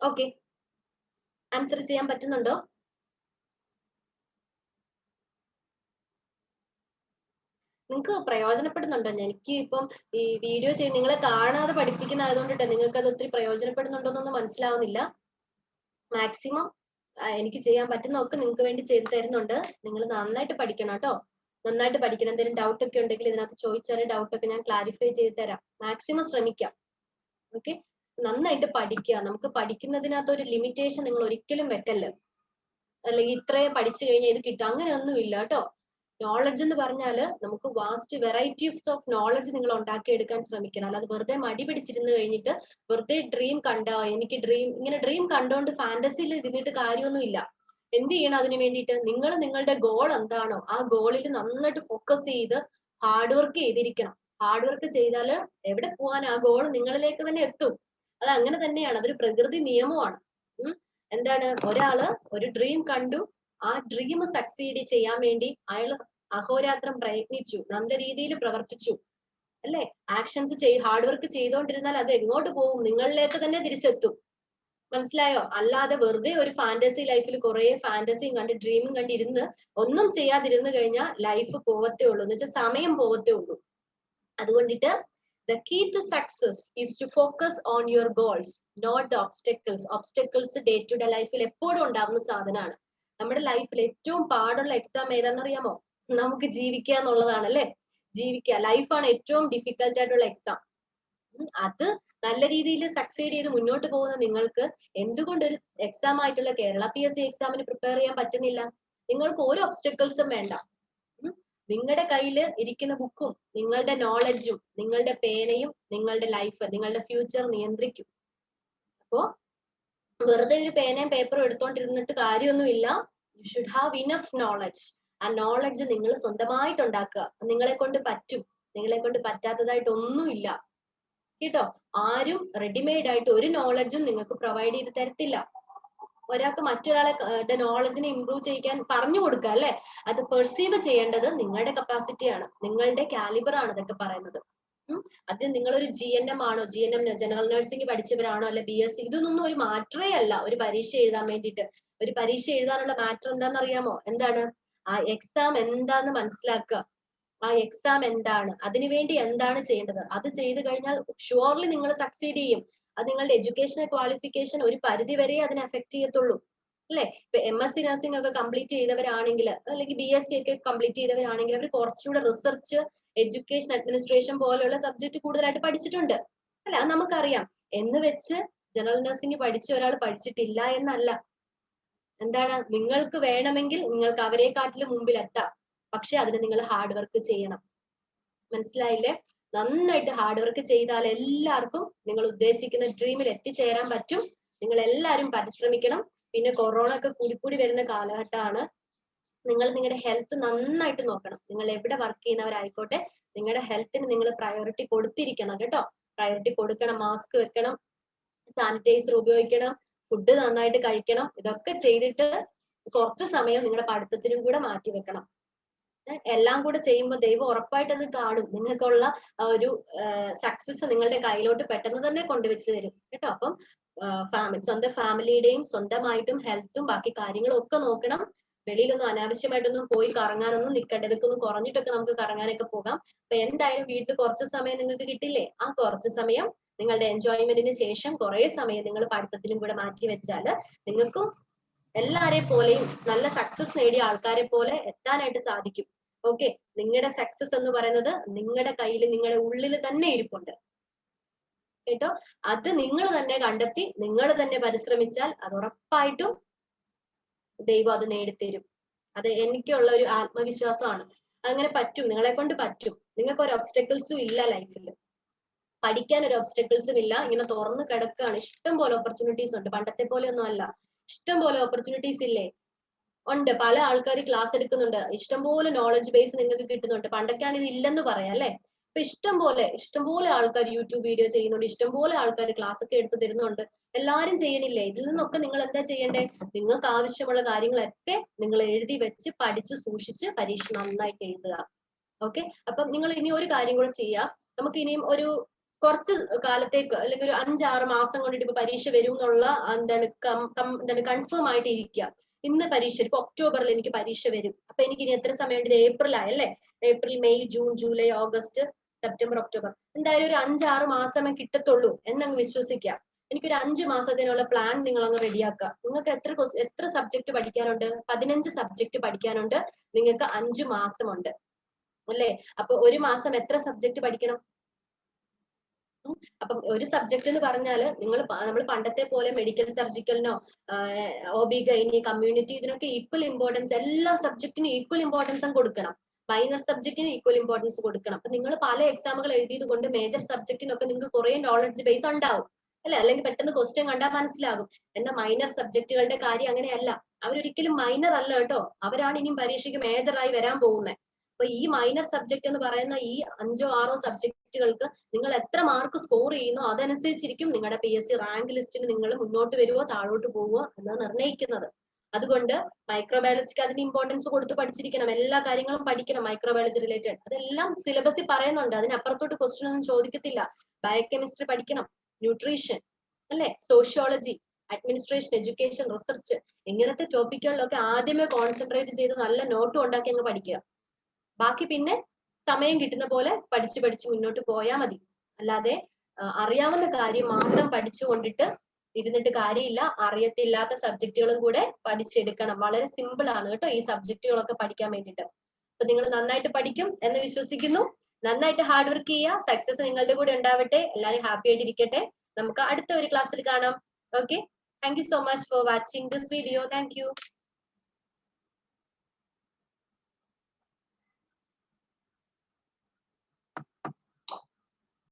ഓക്കെ, ആൻസർ ചെയ്യാൻ പറ്റുന്നുണ്ടോ? നിങ്ങൾക്ക് പ്രയോജനപ്പെടുന്നുണ്ടോ? എനിക്ക് ഇപ്പം ഈ വീഡിയോ ചെയ്ത് നിങ്ങളെ കാണാതെ പഠിപ്പിക്കുന്ന ആയതുകൊണ്ടിട്ട് നിങ്ങൾക്ക് അത് ഒത്തിരി പ്രയോജനപ്പെടുന്നുണ്ടോന്നൊന്നും മനസ്സിലാവുന്നില്ല. മാക്സിമം എനിക്ക് ചെയ്യാൻ പറ്റുന്നതൊക്കെ നിങ്ങൾക്ക് വേണ്ടി ചെയ്തു തരുന്നുണ്ട്. നിങ്ങൾ നന്നായിട്ട് പഠിക്കണം കേട്ടോ, നന്നായിട്ട് പഠിക്കണം. എന്തെങ്കിലും ഡൗട്ട് ഒക്കെ ഉണ്ടെങ്കിൽ ഇതിനകത്ത് ചോദിച്ചാൽ ഡൗട്ട് ഒക്കെ ഞാൻ ക്ലാരിഫൈ ചെയ്ത് തരാം. മാക്സിമം ശ്രമിക്കാം. ഓക്കെ, നന്നായിട്ട് പഠിക്കുക. നമുക്ക് പഠിക്കുന്നതിനകത്ത് ഒരു ലിമിറ്റേഷൻ നിങ്ങൾ ഒരിക്കലും വെക്കല്ല്. അല്ലെങ്കിൽ ഇത്രയും പഠിച്ചു കഴിഞ്ഞാൽ ഇത് കിട്ടും, അങ്ങനെയൊന്നും ഇല്ല കേട്ടോ. നോളജ് എന്ന് പറഞ്ഞാൽ നമുക്ക് വാസ്റ്റ് വെറൈറ്റീസ് ഓഫ് നോളജ് നിങ്ങൾ ഉണ്ടാക്കിയെടുക്കാൻ ശ്രമിക്കണം. അല്ലാതെ വെറുതെ മടി പിടിച്ചിരുന്ന് കഴിഞ്ഞിട്ട് വെറുതെ ഡ്രീം എനിക്ക് ഇങ്ങനെ ഡ്രീം കണ്ടോണ്ട് ഫാന്റസിയിൽ ഇരുന്നിട്ട് കാര്യമൊന്നും ഇല്ല. എന്ത് ചെയ്യണം അതിന് വേണ്ടിയിട്ട്? നിങ്ങൾ നിങ്ങളുടെ ഗോൾ എന്താണോ ആ ഗോളിൽ നന്നായിട്ട് ഫോക്കസ് ചെയ്ത് ഹാർഡ് വർക്ക് ചെയ്തിരിക്കണം. ഹാർഡ് വർക്ക് ചെയ്താൽ എവിടെ പോകാൻ ആ ഗോൾ നിങ്ങളിലേക്ക് തന്നെ എത്തും. അത് അങ്ങനെ തന്നെയാണ്, അതൊരു പ്രകൃതി നിയമമാണ്. എന്താണ്, ഒരാള് ഒരു ഡ്രീം കണ്ടു, ആ ഡ്രീം സക്സീഡ് ചെയ്യാൻ വേണ്ടി അയാൾ അഹോരാത്രം പ്രയത്നിച്ചു, നല്ല രീതിയിൽ പ്രവർത്തിച്ചു, അല്ലെ? ആക്ഷൻസ് ഹാർഡ് വർക്ക് ചെയ്തുകൊണ്ടിരുന്നാൽ അത് എങ്ങോട്ട് പോകും? നിങ്ങളിലേക്ക് തന്നെ തിരിച്ചെത്തും. മനസ്സിലായോ? അല്ലാതെ വെറുതെ ഒരു ഫാന്റസി ലൈഫിൽ കുറെ ഫാന്റസിയും കണ്ട് ഡ്രീമും കണ്ടിരുന്ന് ഒന്നും ചെയ്യാതിരുന്നു കഴിഞ്ഞാൽ ലൈഫ് പോവത്തേ ഉള്ളൂ, എന്ന് വെച്ചാൽ സമയം പോവത്തേ ഉള്ളൂ. അതുകൊണ്ടിട്ട് the key to success is to focus on your goals, not the obstacles. Obstacles day to day ലൈഫിൽ എപ്പോഴും ഉണ്ടാവുന്ന സാധനമാണ്. നമ്മുടെ ലൈഫിൽ ഏറ്റവും പാടുള്ള എക്സാം ഏതാണെന്നറിയാമോ? നമുക്ക് ജീവിക്കുക എന്നുള്ളതാണ്, അല്ലെ? ജീവിക്കുക, ലൈഫാണ് ഏറ്റവും ഡിഫിക്കൽട്ട് ആയിട്ടുള്ള എക്സാം. അത് നല്ല രീതിയിൽ സക്സീഡ് ചെയ്ത് മുന്നോട്ട് പോകുന്ന നിങ്ങൾക്ക് എന്തുകൊണ്ട് ഒരു എക്സാം ആയിട്ടുള്ള കേരള PSC എക്സാമിന് പ്രിപ്പയർ ചെയ്യാൻ പറ്റുന്നില്ല? നിങ്ങൾക്ക് ഒരു ഒബ്സ്റ്റക്കിൾസും വേണ്ട. നിങ്ങളുടെ കയ്യിൽ ഇരിക്കുന്ന ബുക്കും നിങ്ങളുടെ നോളജും നിങ്ങളുടെ പേനയും നിങ്ങളുടെ ലൈഫ്, നിങ്ങളുടെ ഫ്യൂച്ചർ നിയന്ത്രിക്കും. അപ്പോ വെറുതെ ഒരു പേനയും പേപ്പറും എടുത്തോണ്ടിരുന്നിട്ട് കാര്യമൊന്നുമില്ല. You should have enough knowledge. ആ നോളജ് നിങ്ങൾ സ്വന്തമായിട്ട് ഉണ്ടാക്കുക. നിങ്ങളെ കൊണ്ട് പറ്റും, നിങ്ങളെ കൊണ്ട് പറ്റാത്തതായിട്ട് ഒന്നുമില്ല കേട്ടോ. ആരും റെഡിമെയ്ഡ് ആയിട്ട് ഒരു നോളജും നിങ്ങൾക്ക് പ്രൊവൈഡ് ചെയ്ത് തരത്തില്ല. ഒരാൾക്ക് മറ്റൊരാളെ നോളജിനെ ഇംപ്രൂവ് ചെയ്യിക്കാൻ പറഞ്ഞു കൊടുക്കുക അല്ലെ. അത് പെർസീവ് ചെയ്യേണ്ടത് നിങ്ങളുടെ കപ്പാസിറ്റിയാണ്, നിങ്ങളുടെ കാലിബർ ആണ് ഇതൊക്കെ പറയുന്നത്. അത് നിങ്ങളൊരു GNM ആണോ, GNM ജനറൽ നഴ്സിംഗ് പഠിച്ചവരാണോ, അല്ലെ BSc, ഇതൊന്നും ഒരു മാറ്ററേ അല്ല ഒരു പരീക്ഷ എഴുതാൻ വേണ്ടിയിട്ട്. ഒരു പരീക്ഷ എഴുതാനുള്ള മാറ്റർ എന്താണെന്ന് അറിയാമോ? എന്താണ്? ആ എക്സാം എന്താന്ന് മനസ്സിലാക്കുക. ആ എക്സാം എന്താണ്, അതിനുവേണ്ടി എന്താണ് ചെയ്യേണ്ടത്, അത് ചെയ്തു കഴിഞ്ഞാൽ ഷുവർലി നിങ്ങൾ സക്സീഡ് ചെയ്യും. അത് നിങ്ങളുടെ എഡ്യൂക്കേഷണൽ ക്വാളിഫിക്കേഷൻ ഒരു പരിധി വരെ അതിനെ അഫക്ട് ചെയ്യത്തുള്ളൂ അല്ലെ. ഇപ്പൊ MSc നഴ്സിംഗ് ഒക്കെ കംപ്ലീറ്റ് ചെയ്തവരാണെങ്കിൽ, അല്ലെങ്കിൽ BSc ഒക്കെ കംപ്ലീറ്റ് ചെയ്തവരാണെങ്കിൽ അവർ കുറച്ചുകൂടെ റിസർച്ച്, എഡ്യൂക്കേഷൻ അഡ്മിനിസ്ട്രേഷൻ പോലെയുള്ള സബ്ജക്ട് കൂടുതലായിട്ട് പഠിച്ചിട്ടുണ്ട് അല്ലെ. അത് നമുക്കറിയാം. എന്ന് വെച്ച് ജനറൽ നഴ്സിംഗ് പഠിച്ച ഒരാൾ പഠിച്ചിട്ടില്ല എന്നല്ല. എന്താണ്, നിങ്ങൾക്ക് വേണമെങ്കിൽ നിങ്ങൾക്ക് അവരെക്കാട്ടിലും മുമ്പിൽ എത്താം. പക്ഷെ അതിന് നിങ്ങൾ ഹാർഡ് വർക്ക് ചെയ്യണം. മനസ്സിലായില്ലേ? നന്നായിട്ട് ഹാർഡ് വർക്ക് ചെയ്താൽ എല്ലാവർക്കും നിങ്ങൾ ഉദ്ദേശിക്കുന്ന ഡ്രീമിൽ എത്തിച്ചേരാൻ പറ്റും. നിങ്ങൾ എല്ലാവരും പരിശ്രമിക്കണം. പിന്നെ കൊറോണ ഒക്കെ കൂടിക്കൂടി വരുന്ന കാലഘട്ടമാണ്. നിങ്ങൾ നിങ്ങളുടെ ഹെൽത്ത് നന്നായിട്ട് നോക്കണം. നിങ്ങൾ എവിടെ വർക്ക് ചെയ്യുന്നവരായിക്കോട്ടെ, നിങ്ങളുടെ ഹെൽത്തിന് നിങ്ങൾ പ്രയോറിറ്റി കൊടുത്തിരിക്കണം കേട്ടോ. പ്രയോറിറ്റി കൊടുക്കണം. മാസ്ക് വെക്കണം, സാനിറ്റൈസർ ഉപയോഗിക്കണം, ഫുഡ് നന്നായിട്ട് കഴിക്കണം. ഇതൊക്കെ ചെയ്തിട്ട് കുറച്ച് സമയം നിങ്ങളുടെ പഠിത്തത്തിനും കൂടെ മാറ്റി വെക്കണം. എല്ലാം കൂടെ ചെയ്യുമ്പോൾ ദൈവം ഉറപ്പായിട്ട് അത് കാണും. നിങ്ങൾക്കുള്ള ഒരു സക്സസ് നിങ്ങളുടെ കയ്യിലോട്ട് പെട്ടെന്ന് തന്നെ കൊണ്ടുവച്ച് തരും കേട്ടോ. അപ്പം സ്വന്തം ഫാമിലിയുടെയും സ്വന്തമായിട്ടും ഹെൽത്തും ബാക്കി കാര്യങ്ങളും ഒക്കെ നോക്കണം. വെളിയിലൊന്നും അനാവശ്യമായിട്ടൊന്നും പോയി കറങ്ങാനൊന്നും നിൽക്കണ്ട. ഇതൊക്കെ ഒന്ന് കുറഞ്ഞിട്ടൊക്കെ നമുക്ക് കറങ്ങാനൊക്കെ പോകാം. അപ്പൊ എന്തായാലും വീട്ടിൽ കുറച്ച് സമയം നിങ്ങൾക്ക് കിട്ടില്ലേ, ആ കുറച്ച് സമയം നിങ്ങളുടെ എൻജോയ്മെന്റിന് ശേഷം കുറെ സമയം നിങ്ങൾ പഠിത്തത്തിനും കൂടെ മാറ്റി വെച്ചാല് നിങ്ങൾക്കും എല്ലാരെ പോലെയും നല്ല സക്സസ് നേടിയ ആൾക്കാരെ പോലെ എത്താനായിട്ട് സാധിക്കും. ഓക്കെ, നിങ്ങളുടെ സക്സസ് എന്ന് പറയുന്നത് നിങ്ങളുടെ കയ്യിൽ, നിങ്ങളുടെ ഉള്ളിൽ തന്നെ ഇരിപ്പുണ്ട് കേട്ടോ. അത് നിങ്ങൾ തന്നെ കണ്ടെത്തി നിങ്ങൾ തന്നെ പരിശ്രമിച്ചാൽ അത് ഉറപ്പായിട്ടും ദൈവം അത് നേടിത്തരും. അത് എനിക്കുള്ള ഒരു ആത്മവിശ്വാസമാണ്. അങ്ങനെ പറ്റും, നിങ്ങളെ കൊണ്ട് പറ്റും. നിങ്ങൾക്ക് ഒരു ഒബ്സ്റ്റക്കിൾസും ഇല്ല ലൈഫിൽ. പഠിക്കാൻ ഒരു ഒബ്സ്റ്റക്കിൾസും ഇല്ല. ഇങ്ങനെ തുറന്നു കിടക്കുകയാണ്. ഇഷ്ടം പോലെ ഓപ്പർച്യൂണിറ്റീസ് ഉണ്ട്. പണ്ടത്തെ പോലെ ഒന്നും അല്ല. ഇഷ്ടം പോലെ ഓപ്പർച്യൂണിറ്റീസ് ഇല്ലേ? ഉണ്ട്. പല ആൾക്കാർ ക്ലാസ് എടുക്കുന്നുണ്ട്. ഇഷ്ടംപോലെ നോളജ് ബേസ് നിങ്ങൾക്ക് കിട്ടുന്നുണ്ട്. പണ്ടൊക്കെയാണ് ഇത് ഇല്ലെന്ന് പറയാം അല്ലെ. ഇപ്പൊ ഇഷ്ടംപോലെ ആൾക്കാർ യൂട്യൂബ് വീഡിയോ ചെയ്യുന്നുണ്ട്. ഇഷ്ടംപോലെ ആൾക്കാർ ക്ലാസ് ഒക്കെ എടുത്ത് തരുന്നുണ്ട്. എല്ലാരും ചെയ്യണില്ലേ? ഇതിൽ നിന്നൊക്കെ നിങ്ങൾ എന്താ ചെയ്യണ്ടേ? നിങ്ങൾക്ക് ആവശ്യമുള്ള കാര്യങ്ങളൊക്കെ നിങ്ങൾ എഴുതി വെച്ച് പഠിച്ച് സൂക്ഷിച്ച് പരീക്ഷ നന്നായിട്ട് എഴുതുക. ഓക്കെ, അപ്പം നിങ്ങൾ ഇനി ഒരു കാര്യം കൂടെ ചെയ്യാം. നമുക്ക് ഇനിയും ഒരു കുറച്ച് കാലത്തേക്ക്, അല്ലെങ്കിൽ ഒരു 5-6 മാസം കൊണ്ടിട്ട് ഇപ്പൊ പരീക്ഷ വരും എന്നുള്ള എന്താണ് കൺഫേം ആയിട്ട് ഇരിക്കുക. ഇന്ന് പരീക്ഷ, ഇപ്പൊ ഒക്ടോബറിൽ എനിക്ക് പരീക്ഷ വരും. അപ്പൊ എനിക്ക് ഇനി എത്ര സമയമുണ്ട്? ഇത് ഏപ്രിൽ ആയല്ലേ. April, May, June, July, August, September, October, എന്തായാലും ഒരു 5-6 മാസമേ കിട്ടത്തുള്ളൂ എന്നങ്ങ് വിശ്വസിക്കാം. എനിക്കൊരു 5 മാസത്തിനുള്ള പ്ലാൻ നിങ്ങൾ അങ്ങ് റെഡിയാക്കുക. നിങ്ങൾക്ക് എത്ര സബ്ജക്ട് പഠിക്കാനുണ്ട്? 15 സബ്ജക്ട് പഠിക്കാനുണ്ട്. നിങ്ങൾക്ക് 5 മാസമുണ്ട് അല്ലേ. അപ്പൊ ഒരു മാസം എത്ര സബ്ജക്ട് പഠിക്കണം? അപ്പം ഒരു സബ്ജക്ട് എന്ന് പറഞ്ഞാൽ നമ്മൾ പണ്ടത്തെ പോലെ മെഡിക്കൽ സർജിക്കലിനോ OB ഗൈനി കമ്മ്യൂണിറ്റി ഇതിനൊക്കെ ഈക്വൽ ഇമ്പോർട്ടൻസ്, എല്ലാ സബ്ജക്റ്റിനും ഈക്വൽ ഇമ്പോർട്ടൻസും കൊടുക്കണം. മൈനർ സബ്ജക്റ്റിന് ഈക്വൽ ഇമ്പോർട്ടൻസ് കൊടുക്കണം. അപ്പൊ നിങ്ങൾ പല എക്സാമുകൾ എഴുതിയത് കൊണ്ട് മേജർ സബ്ജക്റ്റിനൊക്കെ നിങ്ങൾക്ക് കുറെ നോളജ് ബേസ് ഉണ്ടാവും അല്ലെ. അല്ലെങ്കിൽ പെട്ടെന്ന് ക്വസ്റ്റ്യൻ കണ്ടാൽ മനസ്സിലാകും. എന്നാൽ മൈനർ സബ്ജക്റ്റുകളുടെ കാര്യം അങ്ങനെയല്ല. അവരൊരിക്കലും മൈനർ അല്ല കേട്ടോ. അവരാണ് ഇനിയും പരീക്ഷയ്ക്ക് മേജറായി വരാൻ പോകുന്നത്. അപ്പൊ ഈ മൈനർ സബ്ജക്ട് എന്ന് പറയുന്ന ഈ 5-6 സബ്ജക്റ്റുകൾക്ക് നിങ്ങൾ എത്ര മാർക്ക് സ്കോർ ചെയ്യുന്നോ അതനുസരിച്ചിരിക്കും നിങ്ങളുടെ PSC റാങ്ക് ലിസ്റ്റിന് നിങ്ങൾ മുന്നോട്ട് വരുവോ താഴോട്ട് പോവോ എന്ന് നിർണ്ണയിക്കുന്നത്. അതുകൊണ്ട് മൈക്രോബയോളജിക്ക് അതിന് ഇമ്പോർട്ടൻസ് കൊടുത്ത് പഠിച്ചിരിക്കണം. എല്ലാ കാര്യങ്ങളും പഠിക്കണം മൈക്രോബയോളജി റിലേറ്റഡ്. അതെല്ലാം സിലബസിൽ പറയുന്നുണ്ട്. അതിനപ്പുറത്തോട്ട് ക്വസ്റ്റ്യൻ ഒന്നും ചോദിക്കത്തില്ല. ബയോകെമിസ്ട്രി പഠിക്കണം, ന്യൂട്രീഷൻ അല്ലെ, സോഷ്യോളജി, അഡ്മിനിസ്ട്രേഷൻ, എഡ്യൂക്കേഷൻ, റിസർച്ച്, ഇങ്ങനത്തെ ടോപ്പിക്കുകളിലൊക്കെ ആദ്യമേ കോൺസെൻട്രേറ്റ് ചെയ്ത് നല്ല നോട്ടും ഉണ്ടാക്കി അങ്ങ് പഠിക്കുക. ബാക്കി പിന്നെ സമയം കിട്ടുന്ന പോലെ പഠിച്ച് മുന്നോട്ട് പോയാൽ മതി. അല്ലാതെ അറിയാവുന്ന കാര്യം മാത്രം പഠിച്ചുകൊണ്ടിട്ട് ഇരുന്നിട്ട് കാര്യമില്ല. അറിയത്തില്ലാത്ത സബ്ജക്റ്റുകളും കൂടെ പഠിച്ചെടുക്കണം. വളരെ സിമ്പിൾ ആണ് കേട്ടോ ഈ സബ്ജക്റ്റുകളൊക്കെ പഠിക്കാൻ വേണ്ടിയിട്ട്. അപ്പൊ നിങ്ങൾ നന്നായിട്ട് പഠിക്കും എന്ന് വിശ്വസിക്കുന്നു. നന്നായിട്ട് ഹാർഡ് വർക്ക് ചെയ്യുക. സക്സസ് നിങ്ങളുടെ കൂടെ ഉണ്ടാവട്ടെ. എല്ലാവരും ഹാപ്പി ആയിട്ടിരിക്കട്ടെ. നമുക്ക് അടുത്ത ഒരു ക്ലാസ്സിൽ കാണാം. Okay, thank you so much for watching this video. Thank you.